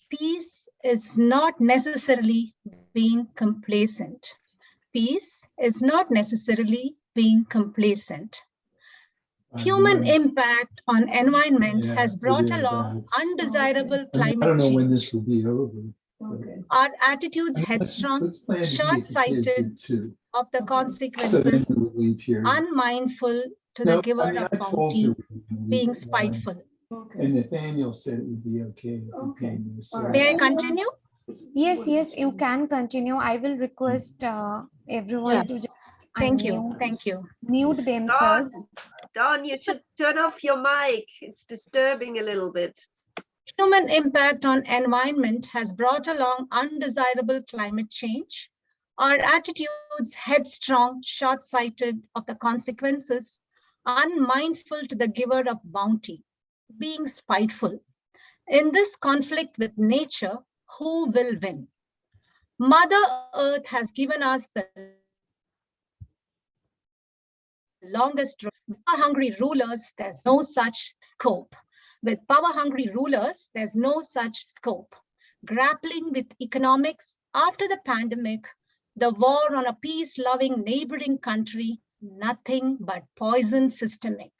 Peace is not necessarily being complacent. Peace is not necessarily being complacent. Human impact on environment has brought along undesirable climate I don't know when change. this will be over. Our attitudes headstrong, short-sighted of the consequences, So leave here. unmindful to the giver of bounty, being leave spiteful. And Nathaniel said it would be okay if we came there. So. May I continue? Yes, you can continue. I will request everyone to Yes. just Thank you. unmute, Thank you. mute themselves. Don, you should turn off your mic. It's disturbing a little bit. Human impact on environment has brought along undesirable climate change. Our attitudes headstrong, short-sighted of the consequences, unmindful to the giver of bounty, being spiteful. In this conflict with nature, who will win? Mother Earth has given us the longest road. With power-hungry rulers, there's no such scope. With power-hungry rulers, there's no such scope. Grappling with economics after the pandemic, the war on a peace-loving neighboring country, nothing but poison systemic.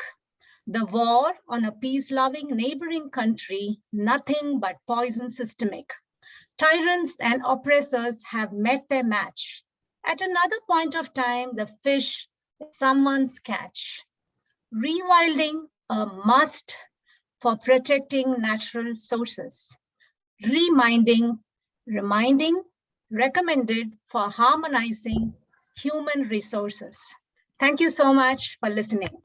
The war on a peace-loving neighboring country, nothing but poison systemic. Tyrants and oppressors have met their match. At another point of time, the fish is someone's catch. Rewilding a must for protecting natural sources. Reminding, recommended for harmonizing human resources. Thank you so much for listening.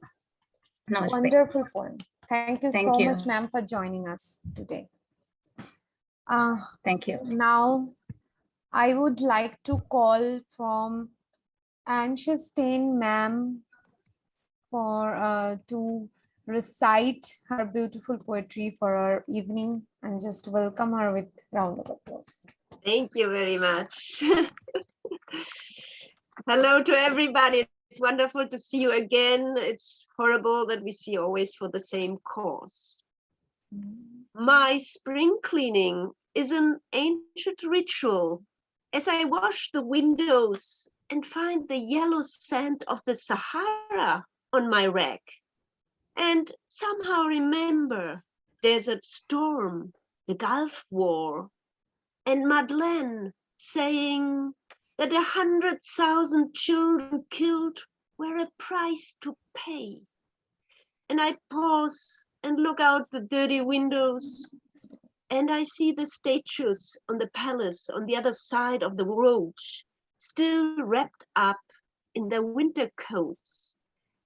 Namaste. Wonderful poem. Thank you Thank so you. much, ma'am, for joining us today. Thank you. Now, I would like to call from Anshestein ma'am for to recite her beautiful poetry for our evening, and just welcome her with round of applause. Thank you very much. Hello to everybody. It's wonderful to see you again. It's horrible that we see always for the same cause. My spring cleaning is an ancient ritual as I wash the windows and find the yellow sand of the Sahara on my rack. And somehow remember Desert Storm, the Gulf War, and Madeleine saying that 100,000 children killed were a price to pay. And I pause and look out the dirty windows, and I see the statues on the palace on the other side of the road, still wrapped up in their winter coats.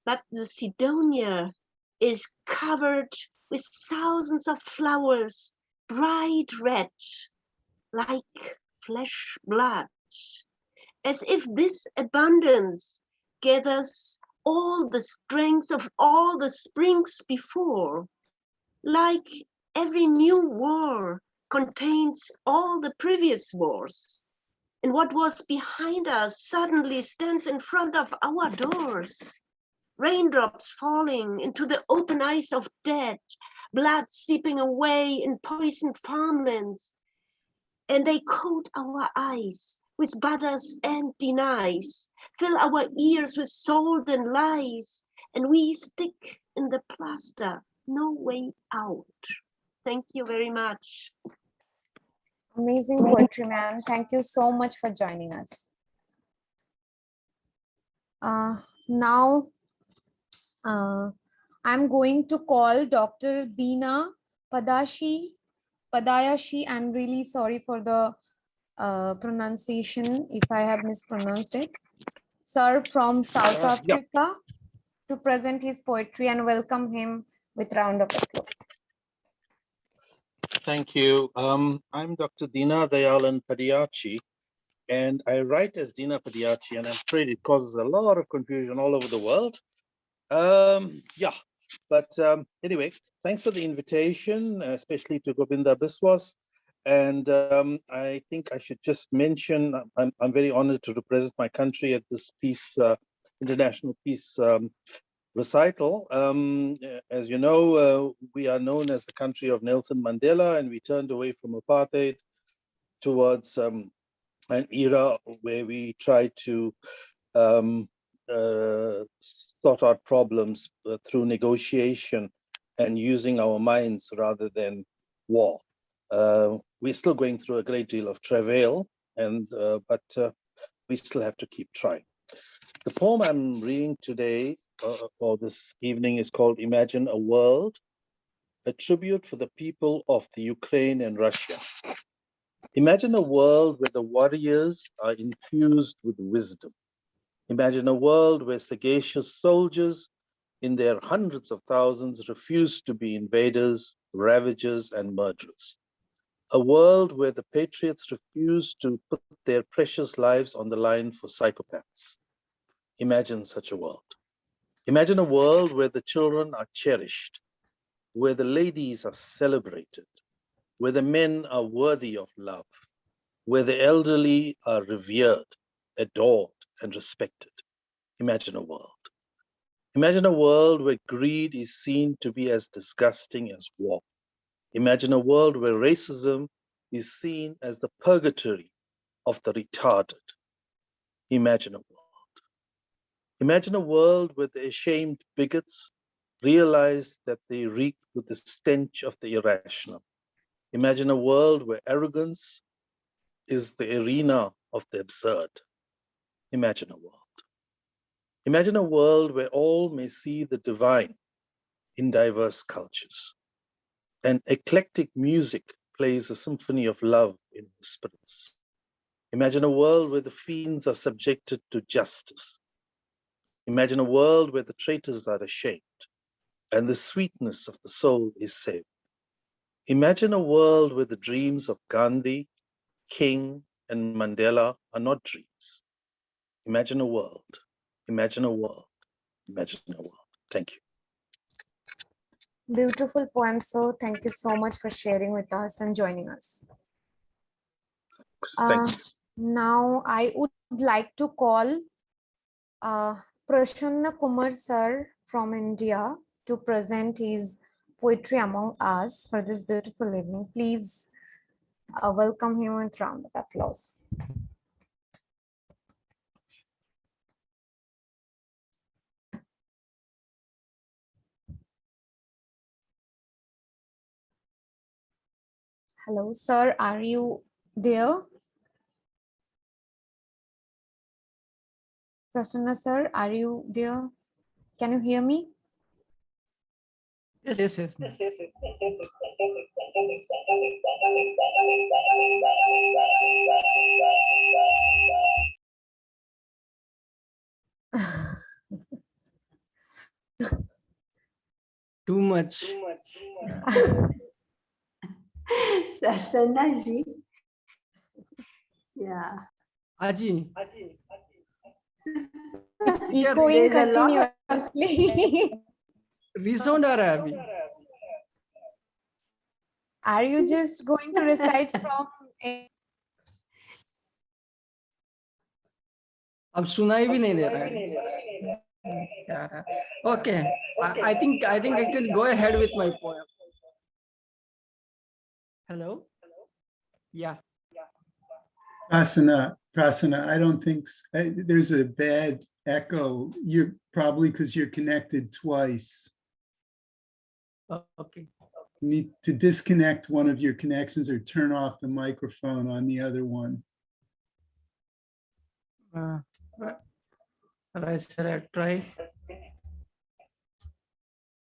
But the Sidonia is covered with thousands of flowers, bright red, like flesh blood, as if this abundance gathers all the strength of all the springs before, like every new war contains all the previous wars. And what was behind us suddenly stands in front of our doors. Raindrops falling into the open eyes of dead, blood seeping away in poisoned farmlands. And they coat our eyes with butters and denies, fill our ears with salt and lies, and we stick in the plaster, no way out. Thank you very much. Amazing poetry, ma'am. Thank you so much for joining us. Now, I'm going to call Dr. Deena Padashi Padayashi. I'm really sorry for the pronunciation if I have mispronounced it. Sir from South Africa to present his poetry, and welcome him with round of applause. Thank you. I'm Dr. Dina Dayalan Padiyachi, and I write as Dina Padiyachi, and I'm afraid it causes a lot of confusion all over the world. Anyway, thanks for the invitation, especially to Gobinda Biswas. And I think I should just mention, I'm very honored to represent my country at this peace, international peace recital. As you know, we are known as the country of Nelson Mandela, and we turned away from apartheid towards an era where we try to sort out problems through negotiation and using our minds rather than war. We're still going through a great deal of travail, but we still have to keep trying. The poem I'm reading today or this evening is called Imagine a World, a tribute for the people of the Ukraine and Russia. Imagine a world where the warriors are infused with wisdom. Imagine a world where sagacious soldiers in their hundreds of thousands refuse to be invaders, ravagers, and murderers. A world where the patriots refuse to put their precious lives on the line for psychopaths. Imagine such a world. Imagine a world where the children are cherished, where the ladies are celebrated, where the men are worthy of love, where the elderly are revered, adored, and respected. Imagine a world. Imagine a world where greed is seen to be as disgusting as war. Imagine a world where racism is seen as the purgatory of the retarded. Imagine a world. Imagine a world where the ashamed bigots realize that they reek with the stench of the irrational. Imagine a world where arrogance is the arena of the absurd. Imagine a world. Imagine a world where all may see the divine in diverse cultures. And eclectic music plays a symphony of love in the spirits. Imagine a world where the fiends are subjected to justice. Imagine a world where the traitors are ashamed and the sweetness of the soul is saved. Imagine a world where the dreams of Gandhi, King, and Mandela are not dreams. Imagine a world. Imagine a world. Imagine a world. Thank you. Beautiful poem, sir. Thank you so much for sharing with us and joining us. Now, I would like to call Prasanna Kumar sir from India to present his poetry among us for this beautiful evening. Please welcome him with a round of applause. Hello, sir. Are you there? Prasanna sir, are you there? Can you hear me? Yes. Too much. Prasanna ji. Yeah. Aji. It's echoing continuously. Resound आ रहा है अभी. Are you just going to recite from? अब सुनाई भी नहीं दे रहा है. Okay. I think I can go ahead with my poem. Hello. Yeah. Prasanna, I don't think there's a bad echo. You're probably because you're connected twice. Okay. You need to disconnect one of your connections or turn off the microphone on the other one. Right, sir, I try.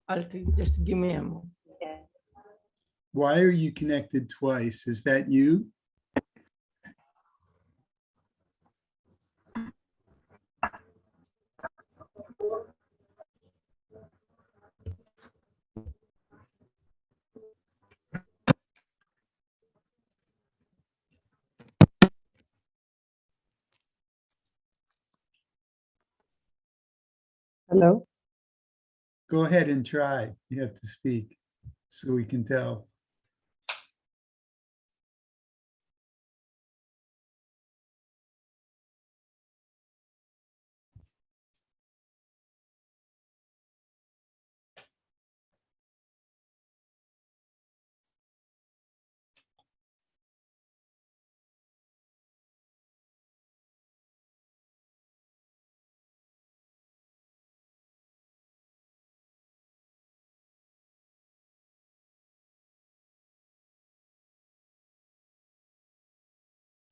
I'll just give me a moment. Why are you connected twice? Is that you? Hello. Go ahead and try. You have to speak so we can tell.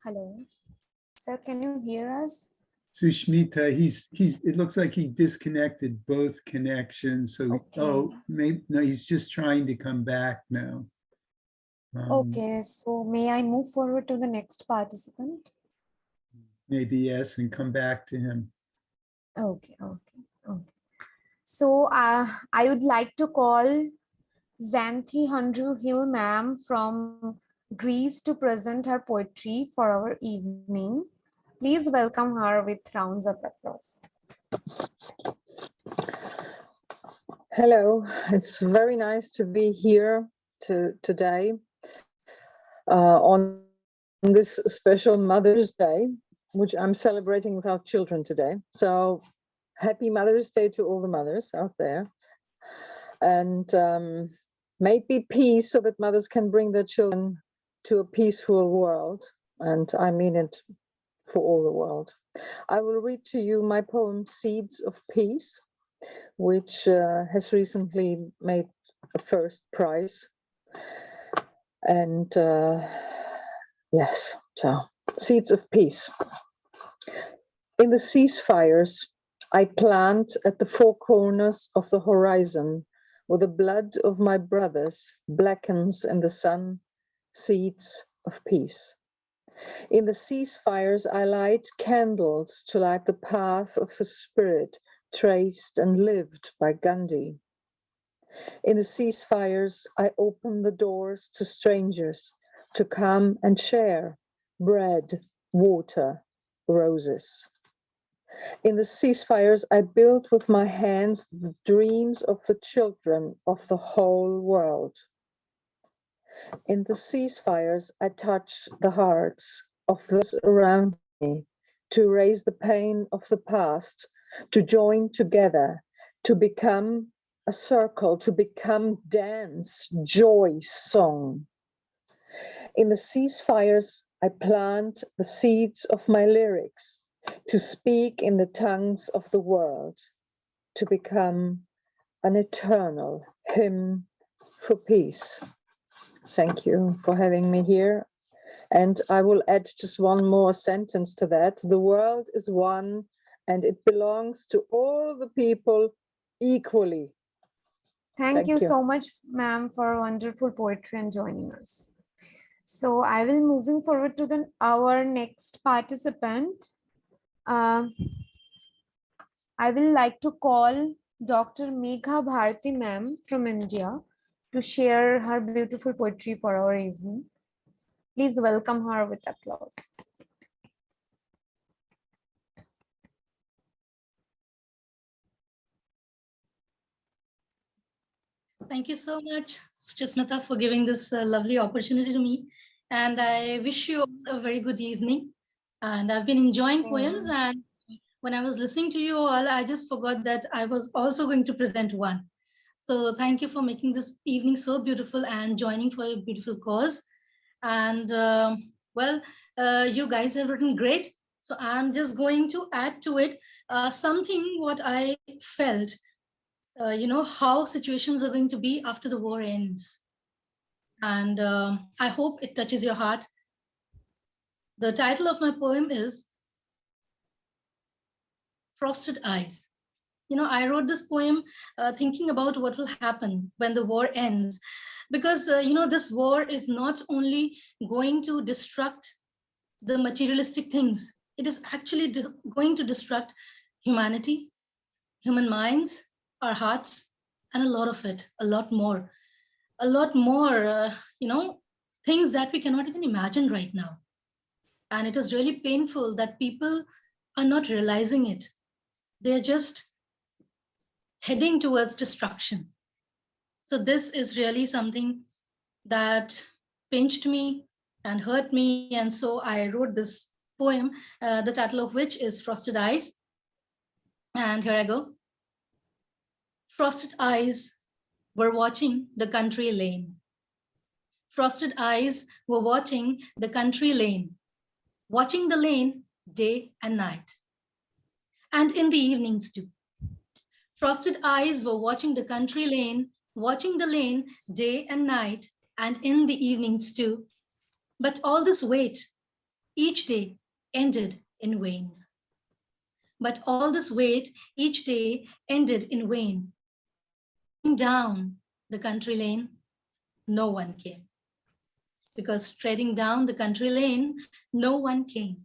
Hello. Sir, can you hear us? Sushmita, it looks like he disconnected both connections. So, oh, maybe, no, he's just trying to come back now. Okay, so may I move forward to the next participant? Maybe yes, and come back to him. Okay. So I would like to call Xanthi Hondrou-Hill ma'am from Greece to present her poetry for our evening. Please welcome her with rounds of applause. Hello, it's very nice to be here today on this special Mother's Day, which I'm celebrating with our children today. So happy Mother's Day to all the mothers out there. And may it be peace so that mothers can bring their children to a peaceful world. And I mean it for all the world. I will read to you my poem, Seeds of Peace, which has recently made a first prize. And yes, so Seeds of Peace. In the ceasefires, I plant at the four corners of the horizon, where the blood of my brothers blackens in the sun, seeds of peace. In the ceasefires, I light candles to light the path of the spirit traced and lived by Gandhi. In the ceasefires, I open the doors to strangers to come and share bread, water, roses. In the ceasefires, I build with my hands the dreams of the children of the whole world. In the ceasefires, I touch the hearts of those around me to erase the pain of the past, to join together, to become a circle, to become dance, joy, song. In the ceasefires, I plant the seeds of my lyrics to speak in the tongues of the world, to become an eternal hymn for peace. Thank you for having me here. And I will add just one more sentence to that. The world is one and it belongs to all the people equally. Thank you so much, ma'am, for wonderful poetry and joining us. So I will moving forward to our next participant. I will like to call Dr. Megha Bharti ma'am from India to share her beautiful poetry for our evening. Please welcome her with applause. Thank you so much, Suchismita, for giving this lovely opportunity to me. And I wish you all a very good evening. And I've been enjoying poems. And when I was listening to you all, I just forgot that I was also going to present one. So thank you for making this evening so beautiful and joining for a beautiful cause. And you guys have written great. So I'm just going to add to it something what I felt. How situations are going to be after the war ends. And I hope it touches your heart. The title of my poem is Frosted Eyes. I wrote this poem thinking about what will happen when the war ends, because, this war is not only going to destruct the materialistic things, it is actually going to destruct humanity, human minds, our hearts, and a lot of it, a lot more, things that we cannot even imagine right now. And it is really painful that people are not realizing it. They're just heading towards destruction. So this is really something that pinched me and hurt me. And so I wrote this poem, the title of which is Frosted Eyes. And here I go. Frosted eyes were watching the country lane. Frosted eyes were watching the country lane, watching the lane day and night, and in the evenings too. Frosted eyes were watching the country lane, watching the lane day and night, and in the evenings too. But all this wait each day ended in vain. But all this wait each day ended in vain. Down the country lane, no one came. Because treading down the country lane, no one came.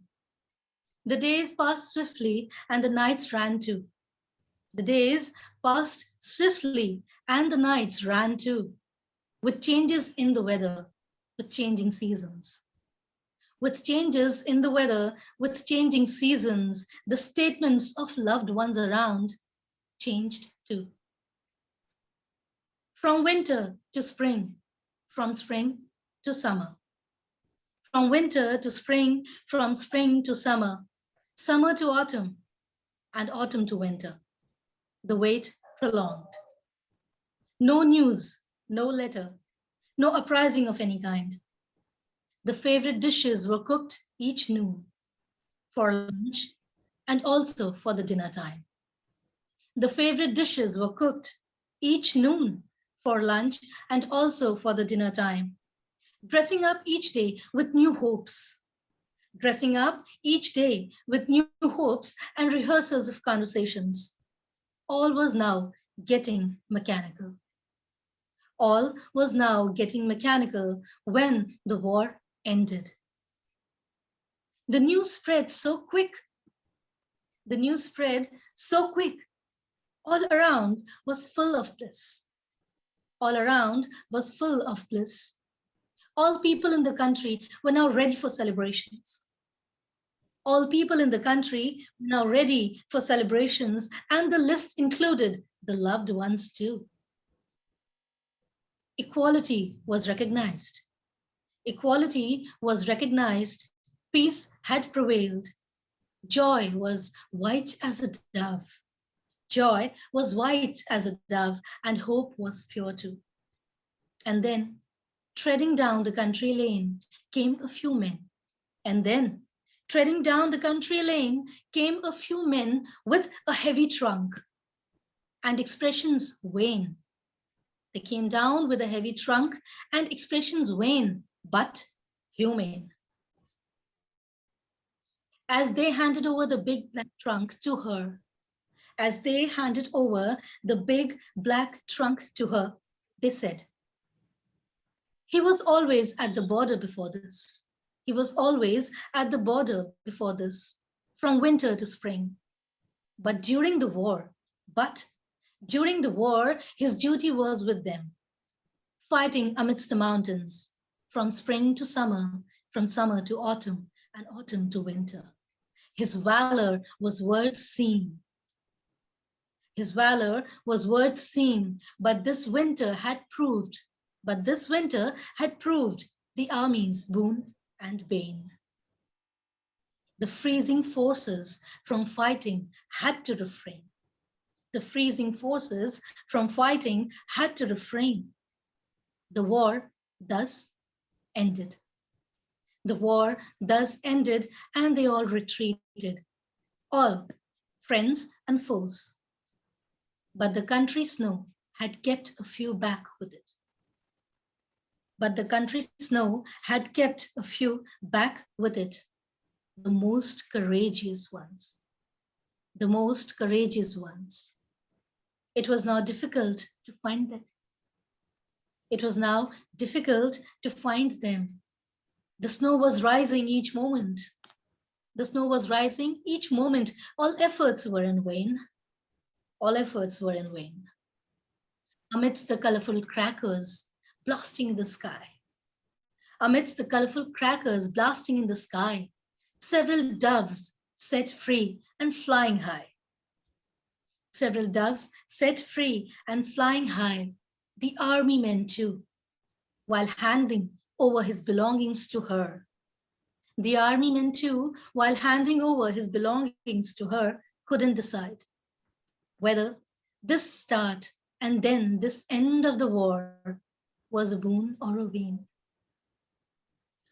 The days passed swiftly and the nights ran too. The days passed swiftly and the nights ran too, with changes in the weather, with changing seasons. With changes in the weather, with changing seasons, the statements of loved ones around changed too. From winter to spring, from spring to summer. From winter to spring, from spring to summer, summer to autumn, and autumn to winter. The wait prolonged. No news, no letter, no uprising of any kind. The favorite dishes were cooked each noon for lunch and also for the dinner time. The favorite dishes were cooked each noon for lunch and also for the dinner time. Dressing up each day with new hopes. Dressing up each day with new hopes and rehearsals of conversations. All was now getting mechanical. All was now getting mechanical when the war ended. The news spread so quick. The news spread so quick. All around was full of bliss. All around was full of bliss. All people in the country were now ready for celebrations. All people in the country were now ready for celebrations, and the list included the loved ones too. Equality was recognized. Equality was recognized. Peace had prevailed. Joy was white as a dove. Joy was white as a dove, and hope was pure too. And then, treading down the country lane, came a few men. And then, treading down the country lane, came a few men with a heavy trunk. And expressions wane. They came down with a heavy trunk, and expressions wane, but humane. As they handed over the big black trunk to her, as they handed over the big black trunk to her, they said, "He was always at the border before this. He was always at the border before this, from winter to spring. But during the war, his duty was with them, fighting amidst the mountains, from spring to summer, from summer to autumn, and autumn to winter. His valor was worth seeing. His valor was worth seeing, but this winter had proved the army's boon and bane. The freezing forces from fighting had to refrain. The freezing forces from fighting had to refrain. The war thus ended. The war thus ended, and they all retreated, all friends and foes. But the country snow had kept a few back with it. But the country snow had kept a few back with it, the most courageous ones. The most courageous ones. It was now difficult to find them. It was now difficult to find them. The snow was rising each moment. The snow was rising each moment. All efforts were in vain. All efforts were in vain. Amidst the colorful crackers blasting in the sky, amidst the colorful crackers blasting in the sky, several doves set free and flying high. Several doves set free and flying high, the army men too, while handing over his belongings to her. The army men too, while handing over his belongings to her, couldn't decide whether this start and then this end of the war was a boon or a bane.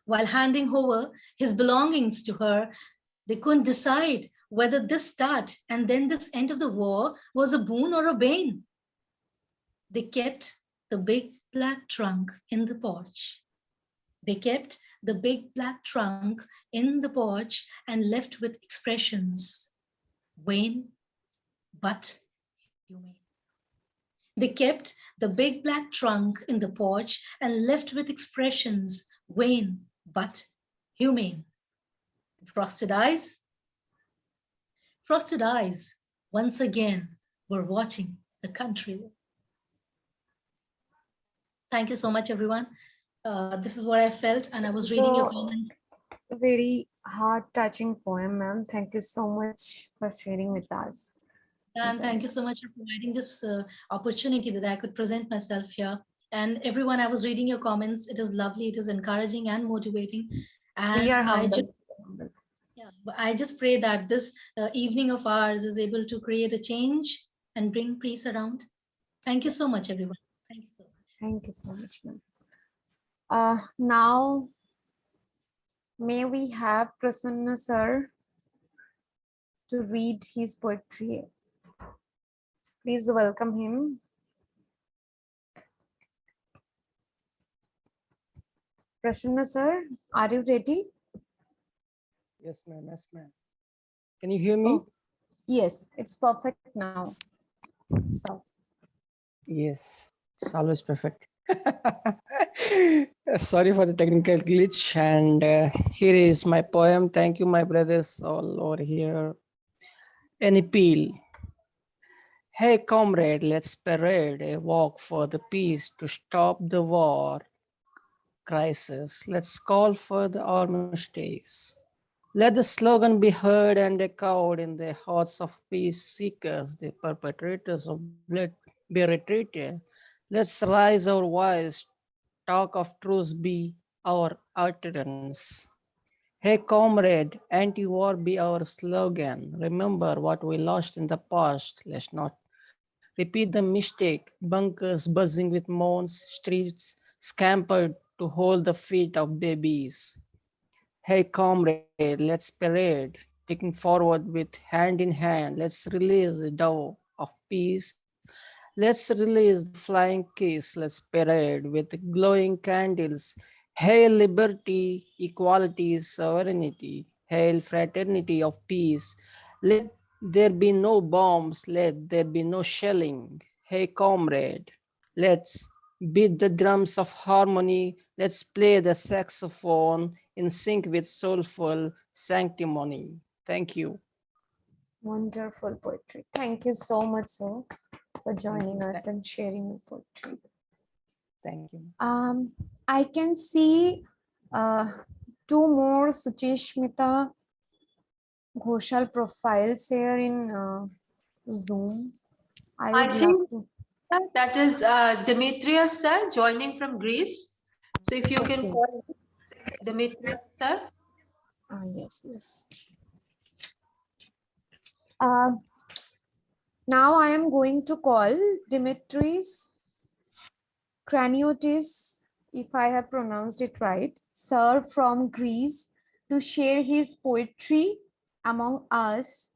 While handing over his belongings to her, they couldn't decide whether this start and then this end of the war was a boon or a bane. They kept the big black trunk in the porch. They kept the big black trunk in the porch and left with expressions vain but humane. They kept the big black trunk in the porch and left with expressions vain but humane. Frosted eyes once again were watching the country. Thank you so much, everyone. This is what I felt, and I was reading your comment. A very heart-touching poem, ma'am. Thank you so much for sharing with us. And thank you so much for providing this opportunity that I could present myself here. And everyone, I was reading your comments. It is lovely. It is encouraging and motivating. And We are I humble. I just pray that this evening of ours is able to create a change and bring peace around. Thank you so much, everyone. Thank you so much. Thank you so much, ma'am. Now, may we have Prasanna sir to read his poetry. Please welcome him. Prasanna sir, are you ready? Yes, ma'am. Yes, ma'am. Can you hear me? Oh, yes, it's perfect now. So, Yes, it's always perfect. Sorry for the technical glitch. And here is my poem. Thank you, my brothers all over here. An appeal. Hey, comrade, let's parade a walk for the peace to stop the war crisis. Let's call for the armistice. Let the slogan be heard and echoed in the hearts of peace seekers, the perpetrators of blood be retreated. Let's rise our voice, talk of truce be our utterance. Hey comrade, anti-war be our slogan. Remember what we lost in the past. Let's not repeat the mistake. Bunkers buzzing with moans, streets scampered to hold the feet of babies. Hey comrade, let's parade, taking forward with hand in hand. Let's release the dove of peace. Let's release the flying kiss. Let's parade with glowing candles. Hail liberty, equality, sovereignty. Hail fraternity of peace. Let there be no bombs. Let there be no shelling. Hey comrade, let's beat the drums of harmony. Let's play the saxophone in sync with soulful sanctimony. Thank you. wonderful poetry. Thank you so much, sir, for joining us and sharing your poetry. Thank you. I can see two more Suchismita Ghoshal profiles here in Zoom. I would think love to. that is Demetrius sir joining from Greece. So if you can call Demetrius sir. Yes, yes. Now I am going to call Dimitris Kraniotis, if I have pronounced it right, sir from Greece, to share his poetry among us,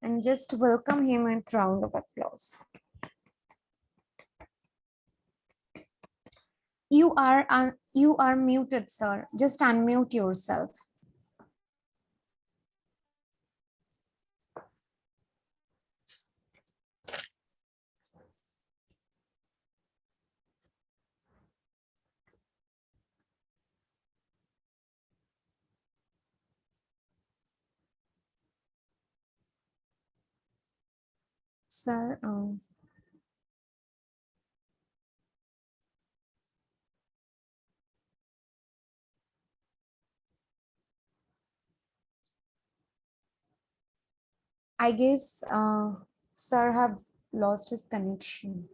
and just welcome him with a round of applause. You are muted, sir. Just unmute yourself. Sir, I guess sir have lost his connection.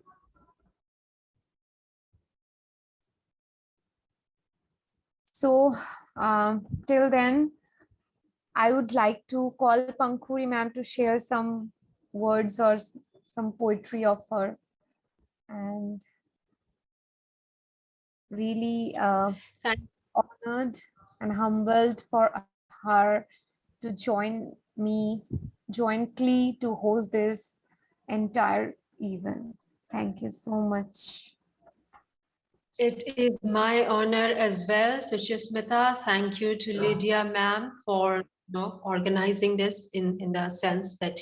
So till then, I would like to call Pankhuri ma'am to share some words or some poetry of her, and really honored and humbled for her to join me jointly to host this entire event. Thank you so much. It is my honor as well, Suchismita. Thank you to Lidia ma'am for organizing this in the sense that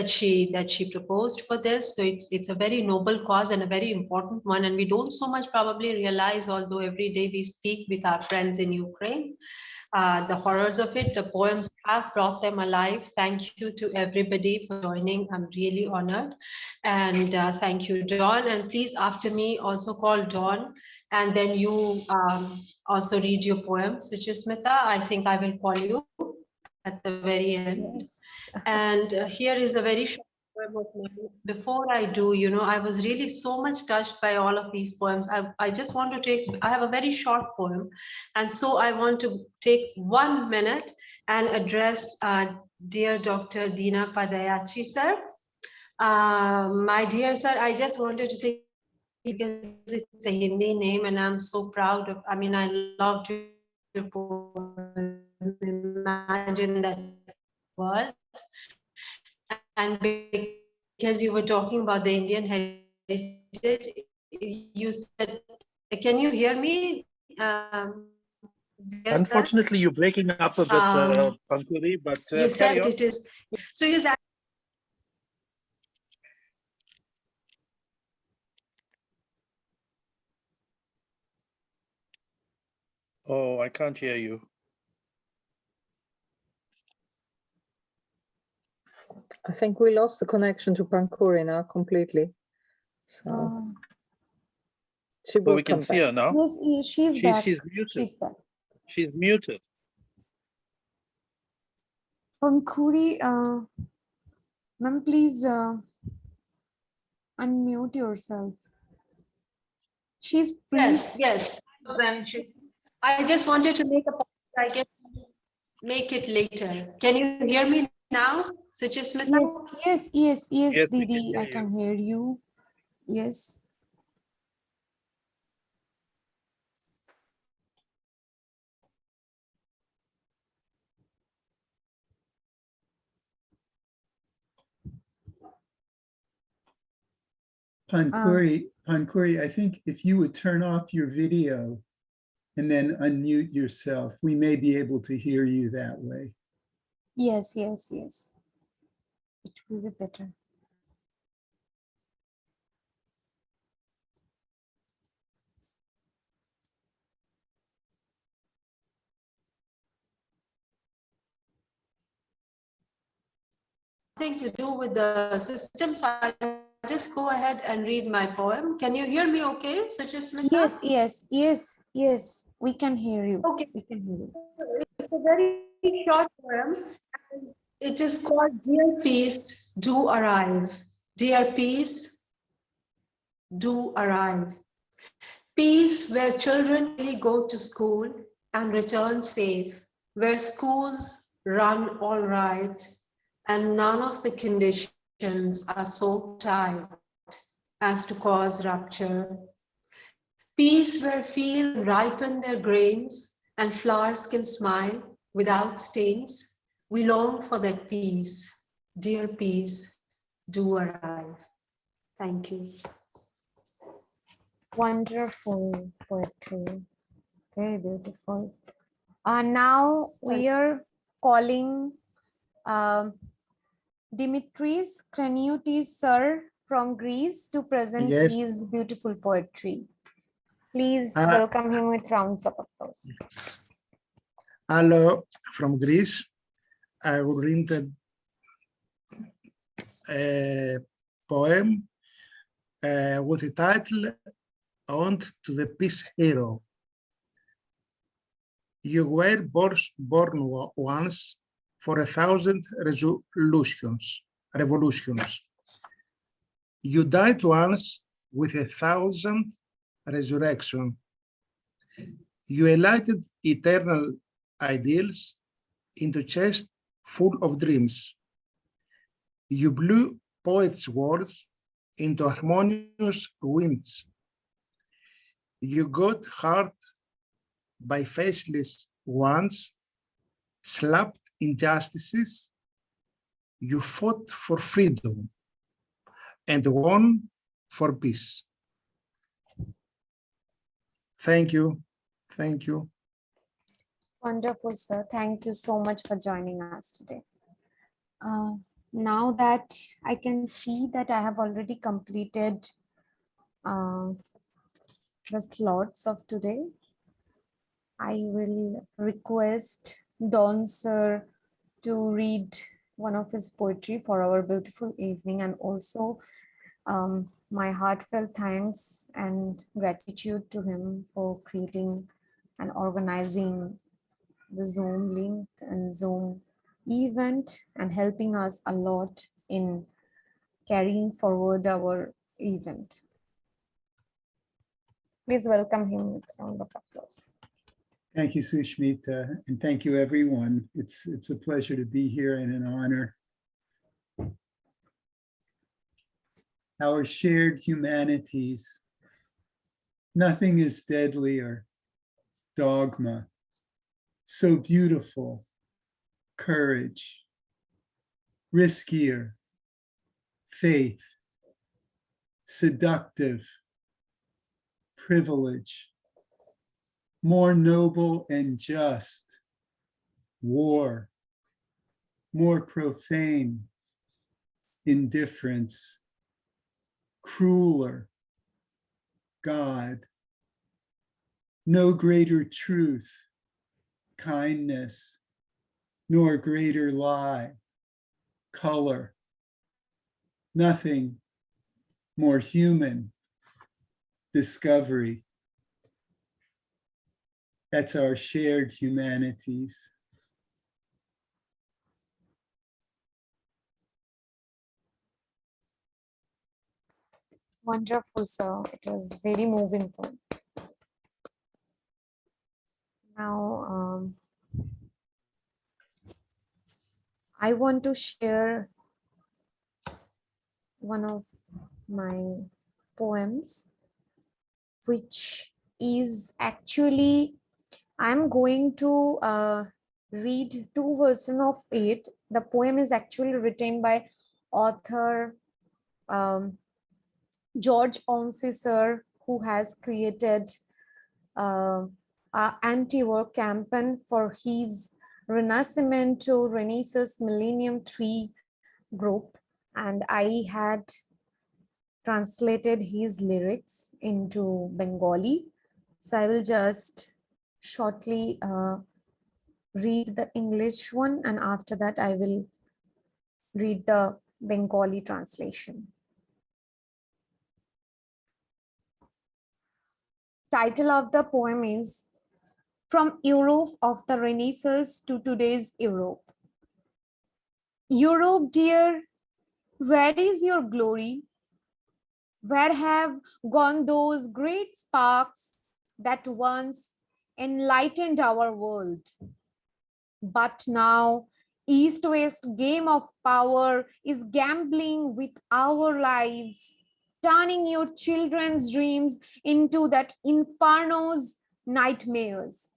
she proposed for this. So it's a very noble cause and a very important one, and we don't so much probably realize, although every day we speak with our friends in Ukraine, the horrors of it. The poems have brought them alive. Thank you to everybody for joining. I'm really honored. And thank you, Dawn. And please, after me, also call Dawn. And then you also read your poems, Suchismita. I think I will call you at the very end. Yes. And here is a very short poem of mine. Before I do, I was really so much touched by all of these poems. I just want to I have a very short poem. And so I want to take 1 minute and address dear Dr. Dina Padayachi, sir. My dear sir, I just wanted to say, because it's a Hindi name and I'm so proud of, I loved your poem, Imagine That World. And because you were talking about the Indian heritage, you said, can you hear me? Unfortunately, you're breaking up a bit, Pankhuri, but you said carry on. it is. So you said, Oh, I can't hear you. I think we lost the connection to Pankhuri now completely. So she will we can come see back. her now. Yes, she's back. She's muted. She's back. She's muted. Pankhuri, ma'am, please unmute yourself. She's free. Yes. Then she's. I just wanted to make a point. I can make it later. Can you hear me now, Suchismita? Yes, Yes, we Didi, can I can hear you. Yes. Pankhuri, I think if you would turn off your video and then unmute yourself, we may be able to hear you that way. Yes. It will be better. Nothing to do with the system, so I'll just go ahead and read my poem. Can you hear me okay, Suchismita? Yes, we can hear you. Okay. We can hear you. It's a very short poem. It is called Dear Peace, Do Arrive. Dear Peace, do arrive. Peace where children really go to school and return safe, where schools run all right, and none of the conditions are so tight as to cause rupture. Peace where fields ripen their grains and flowers can smile without stains. We long for that peace. Dear peace, do arrive. Thank you. Wonderful poetry. Very beautiful. Now we are calling Dimitris Kranioutis sir from Greece to present Yes. his beautiful poetry. Please welcome him with rounds of applause. Hello from Greece. I will read a poem with the title "Ode to the Peace Hero." You were born once for 1,000 revolutions. You died once with 1,000 resurrections. You enlightened eternal ideals into chest full of dreams. You blew poets' words into harmonious winds. You got hurt by faceless ones, slapped injustices. You fought for freedom and won for peace. Thank you. Thank you. Wonderful, sir. Thank you so much for joining us today. Now that I can see that I have already completed the slots of today, I will request Don sir to read one of his poetry for our beautiful evening, and also my heartfelt thanks and gratitude to him for creating and organizing the Zoom link and Zoom event and helping us a lot in carrying forward our event. Please welcome him with a round of applause. Thank you, Sushmita, and thank you, everyone. It's a pleasure to be here and an honor. Our shared humanities. Nothing is deadlier. Dogma. So beautiful. Courage. Riskier. Faith. Seductive. Privilege. More noble and just. War. More profane. Indifference. Crueler. God. No greater truth, kindness, nor greater lie, color. Nothing more human, discovery. That's our shared humanities. Wonderful, sir. It was very moving point. Now, I want to share one of my poems, which is actually, I'm going to read two versions of it. The poem is actually written by author George Onsy, sir, who has created an anti-war campaign for his Renascimento Renaissance Millennium 3 group, and I had translated his lyrics into Bengali. So I will just shortly read the English one, and after that I will read the Bengali translation. Title of the poem is From Europe of the Renaissance to Today's Europe. Europe, dear, where is your glory? Where have gone those great sparks that once enlightened our world? But now, East-West game of power is gambling with our lives, turning your children's dreams into that inferno's nightmares.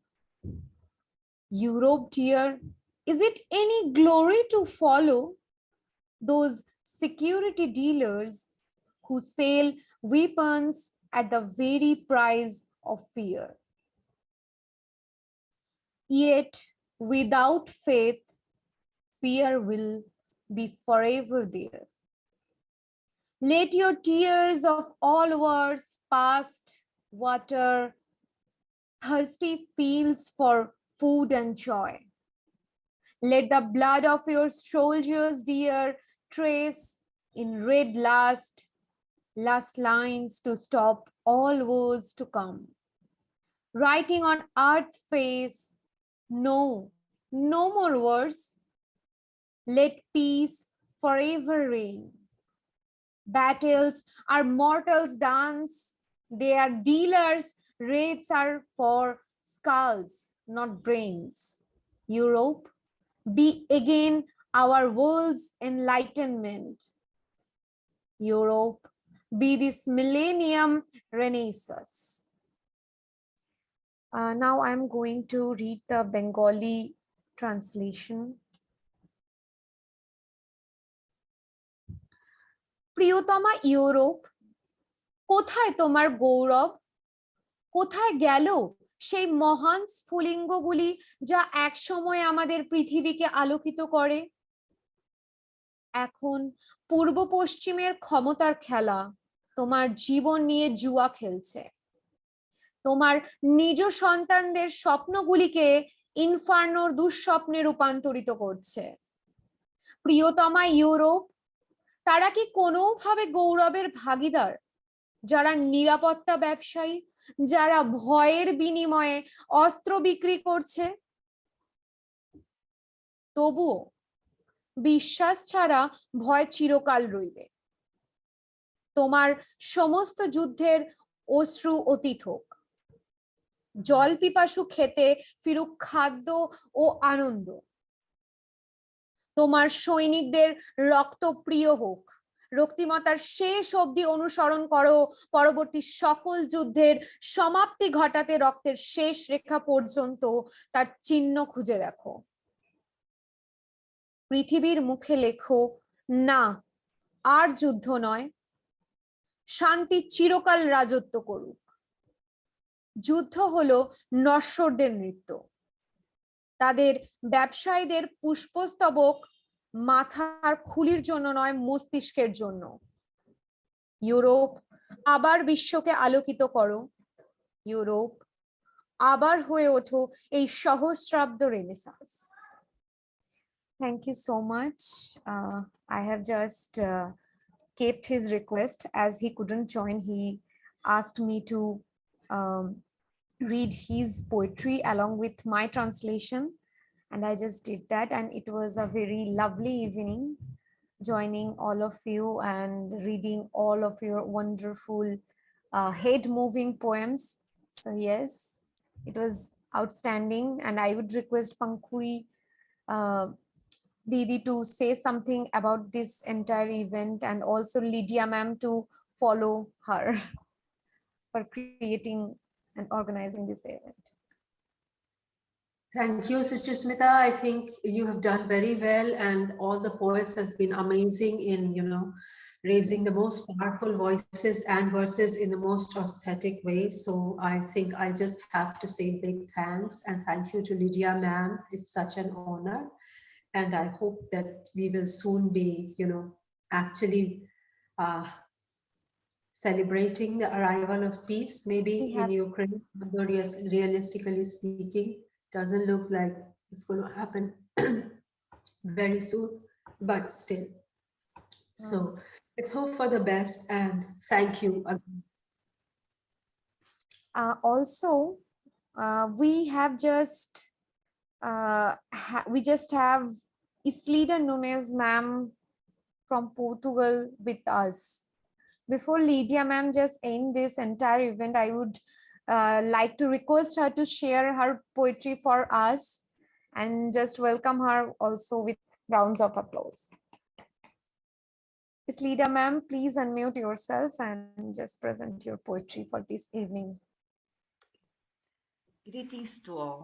Europe, dear, is it any glory to follow those security dealers who sell weapons at the very price of fear? Yet, without faith, fear will be forever there. Let your tears of all wars past water thirsty fields for food and joy. Let the blood of your soldiers, dear, trace in red last lines to stop all wars to come. Writing on earth face, no more wars. Let peace forever reign. Battles are mortals' dance. They are dealers. Raids are for skulls, not brains. Europe, be again our world's enlightenment. Europe, be this millennium renaissance. Now I'm going to read the Bengali translation. প্রিয়তমা Europe, কোথায় তোমার গৌরব? কোথায় গেল সেই মহান স্ফুলিঙ্গগুলি যা একসময় আমাদের পৃথিবীকে আলোকিত করে? এখন পূর্ব পশ্চিমের ক্ষমতার খেলা তোমার জীবন নিয়ে জুয়া খেলছে। তোমার নিজ সন্তানদের স্বপ্নগুলিকে ইনফার্নোর দুঃস্বপ্নে রূপান্তরিত করছে। প্রিয়তমা ইউরোপ, তারা কি কোনোভাবে গৌরবের ভাগীদার? যারা নিরাপত্তা ব্যবসায়ী, যারা ভয়ের বিনিময়ে অস্ত্র বিক্রি করছে? তবুও বিশ্বাস ছাড়া ভয় চিরকাল রইবে। তোমার সমস্ত যুদ্ধের অশ্রু অতীত হোক। জল পিপাসু খেতে ফিরুক খাদ্য ও আনন্দ। তোমার সৈনিকদের রক্ত প্রিয় হোক। রক্তিমতার শেষ অবধি অনুসরণ করো। পরবর্তী সকল যুদ্ধের সমাপ্তি ঘটাতে রক্তের শেষ রেখা পর্যন্ত তার চিহ্ন খুঁজে দেখো। পৃথিবীর মুখে লেখো, না আর যুদ্ধ নয়, শান্তি চিরকাল রাজত্ব করুক। যুদ্ধ হলো নশ্বরদের নৃত্য। তাদের ব্যবসায়ীদের পুষ্পস্তবক মাথার খুলির জন্য নয়, মস্তিষ্কের জন্য। ইউরোপ, আবার বিশ্বকে আলোকিত করো। ইউরোপ, আবার হয়ে ওঠো এই সহস্রাব্দ renaissance. Thank you so much. I have just kept his request as he couldn't join. He asked me to read his poetry along with my translation, and I just did that, and it was a very lovely evening joining all of you and reading all of your wonderful head-moving poems. So yes, it was outstanding, and I would request Pankhuri Didi to say something about this entire event, and also Lidia ma'am to follow her for creating and organizing this event. Thank you, Suchismita. I think you have done very well, and all the poets have been amazing in, raising the most powerful voices and verses in the most aesthetic way. So I think I just have to say big thanks and thank you to Lidia ma'am. It's such an honor. And I hope that we will soon be, actually celebrating the arrival of peace, maybe in Ukraine, although realistically speaking, doesn't look like it's going to happen very soon, but still. So let's hope for the best, and thank you again. Also, we just have Iolanda Nunes ma'am from Portugal with us. Before Lidia ma'am just end this entire event, I would like to request her to share her poetry for us and just welcome her also with rounds of applause. Iolanda ma'am, please unmute yourself and just present your poetry for this evening. Greetings to all.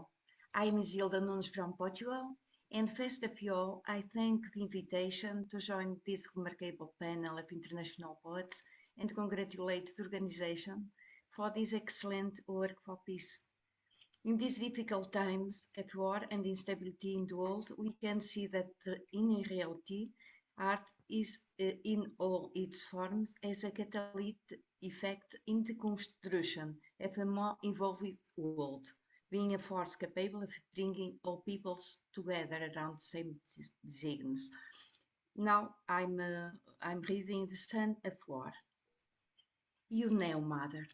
I'm Iolanda Nunes from Portugal, and first of all, I thank the invitation to join this remarkable panel of international poets and congratulate the organization for this excellent work for peace. In these difficult times of war and instability in the world, we can see that in reality, art is in all its forms as a catalytic effect in the construction of a more involved world, being a force capable of bringing all peoples together around the same designs. Now I'm reading The Son of War. You know, Mother,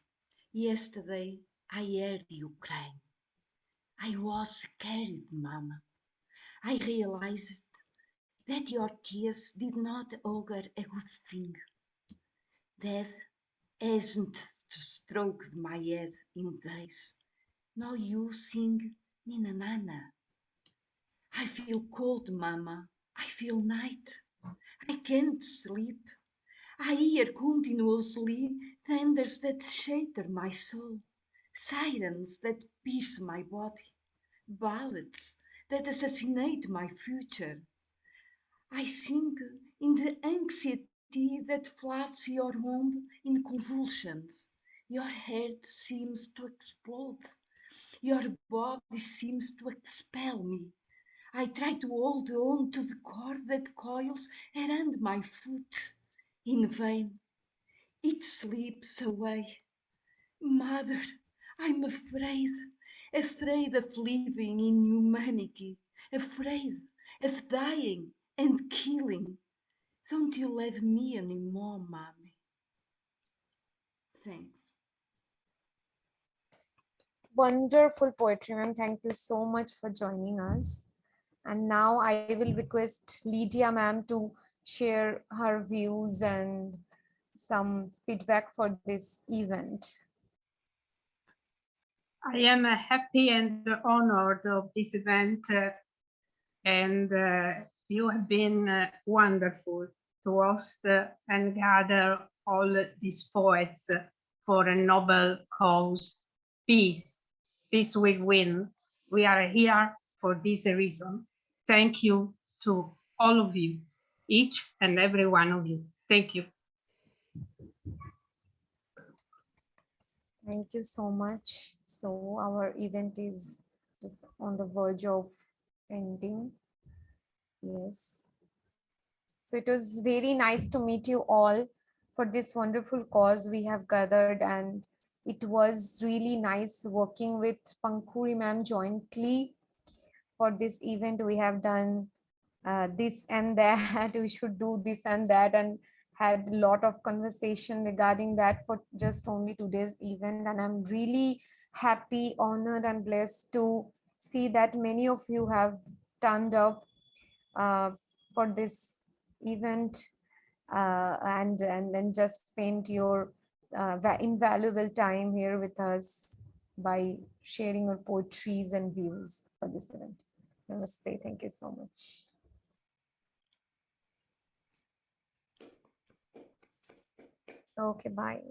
yesterday I heard Ukraine. I was scared, Mama. I realized that your tears did not augur a good thing. Death hasn't stroked my head in days. Now you sing Nina Nana. I feel cold, Mama. I feel night. I can't sleep. I hear continuously thunders that shatter my soul, sirens that pierce my body, ballads that assassinate my future. I sing in the anxiety that floods your womb in convulsions. Your heart seems to explode. Your body seems to expel me. I try to hold on to the cord that coils around my foot. In vain. It slips away. Mother, I'm afraid, afraid of living in humanity, afraid of dying and killing. Don't you love me anymore, Mommy? Thanks. Wonderful poetry, ma'am. Thank you so much for joining us. And now I will request Lidia, ma'am, to share her views and some feedback for this event. I am happy and honored of this event, and you have been wonderful to host and gather all these poets for a noble cause, peace. Peace will win. We are here for this reason. Thank you to all of you, each and every one of you. Thank you. Thank you so much. So our event is just on the verge of ending. Yes. So it was very nice to meet you all for this wonderful cause we have gathered, and it was really nice working with Pankhuri ma'am jointly for this event. We have done this and that, we should do this and that, and had a lot of conversation regarding that for just only today's event. And I'm really happy, honored, and blessed to see that many of you have turned up for this event and just spent your invaluable time here with us by sharing your poetries and views for this event. Namaste. Thank you so much. Okay, bye.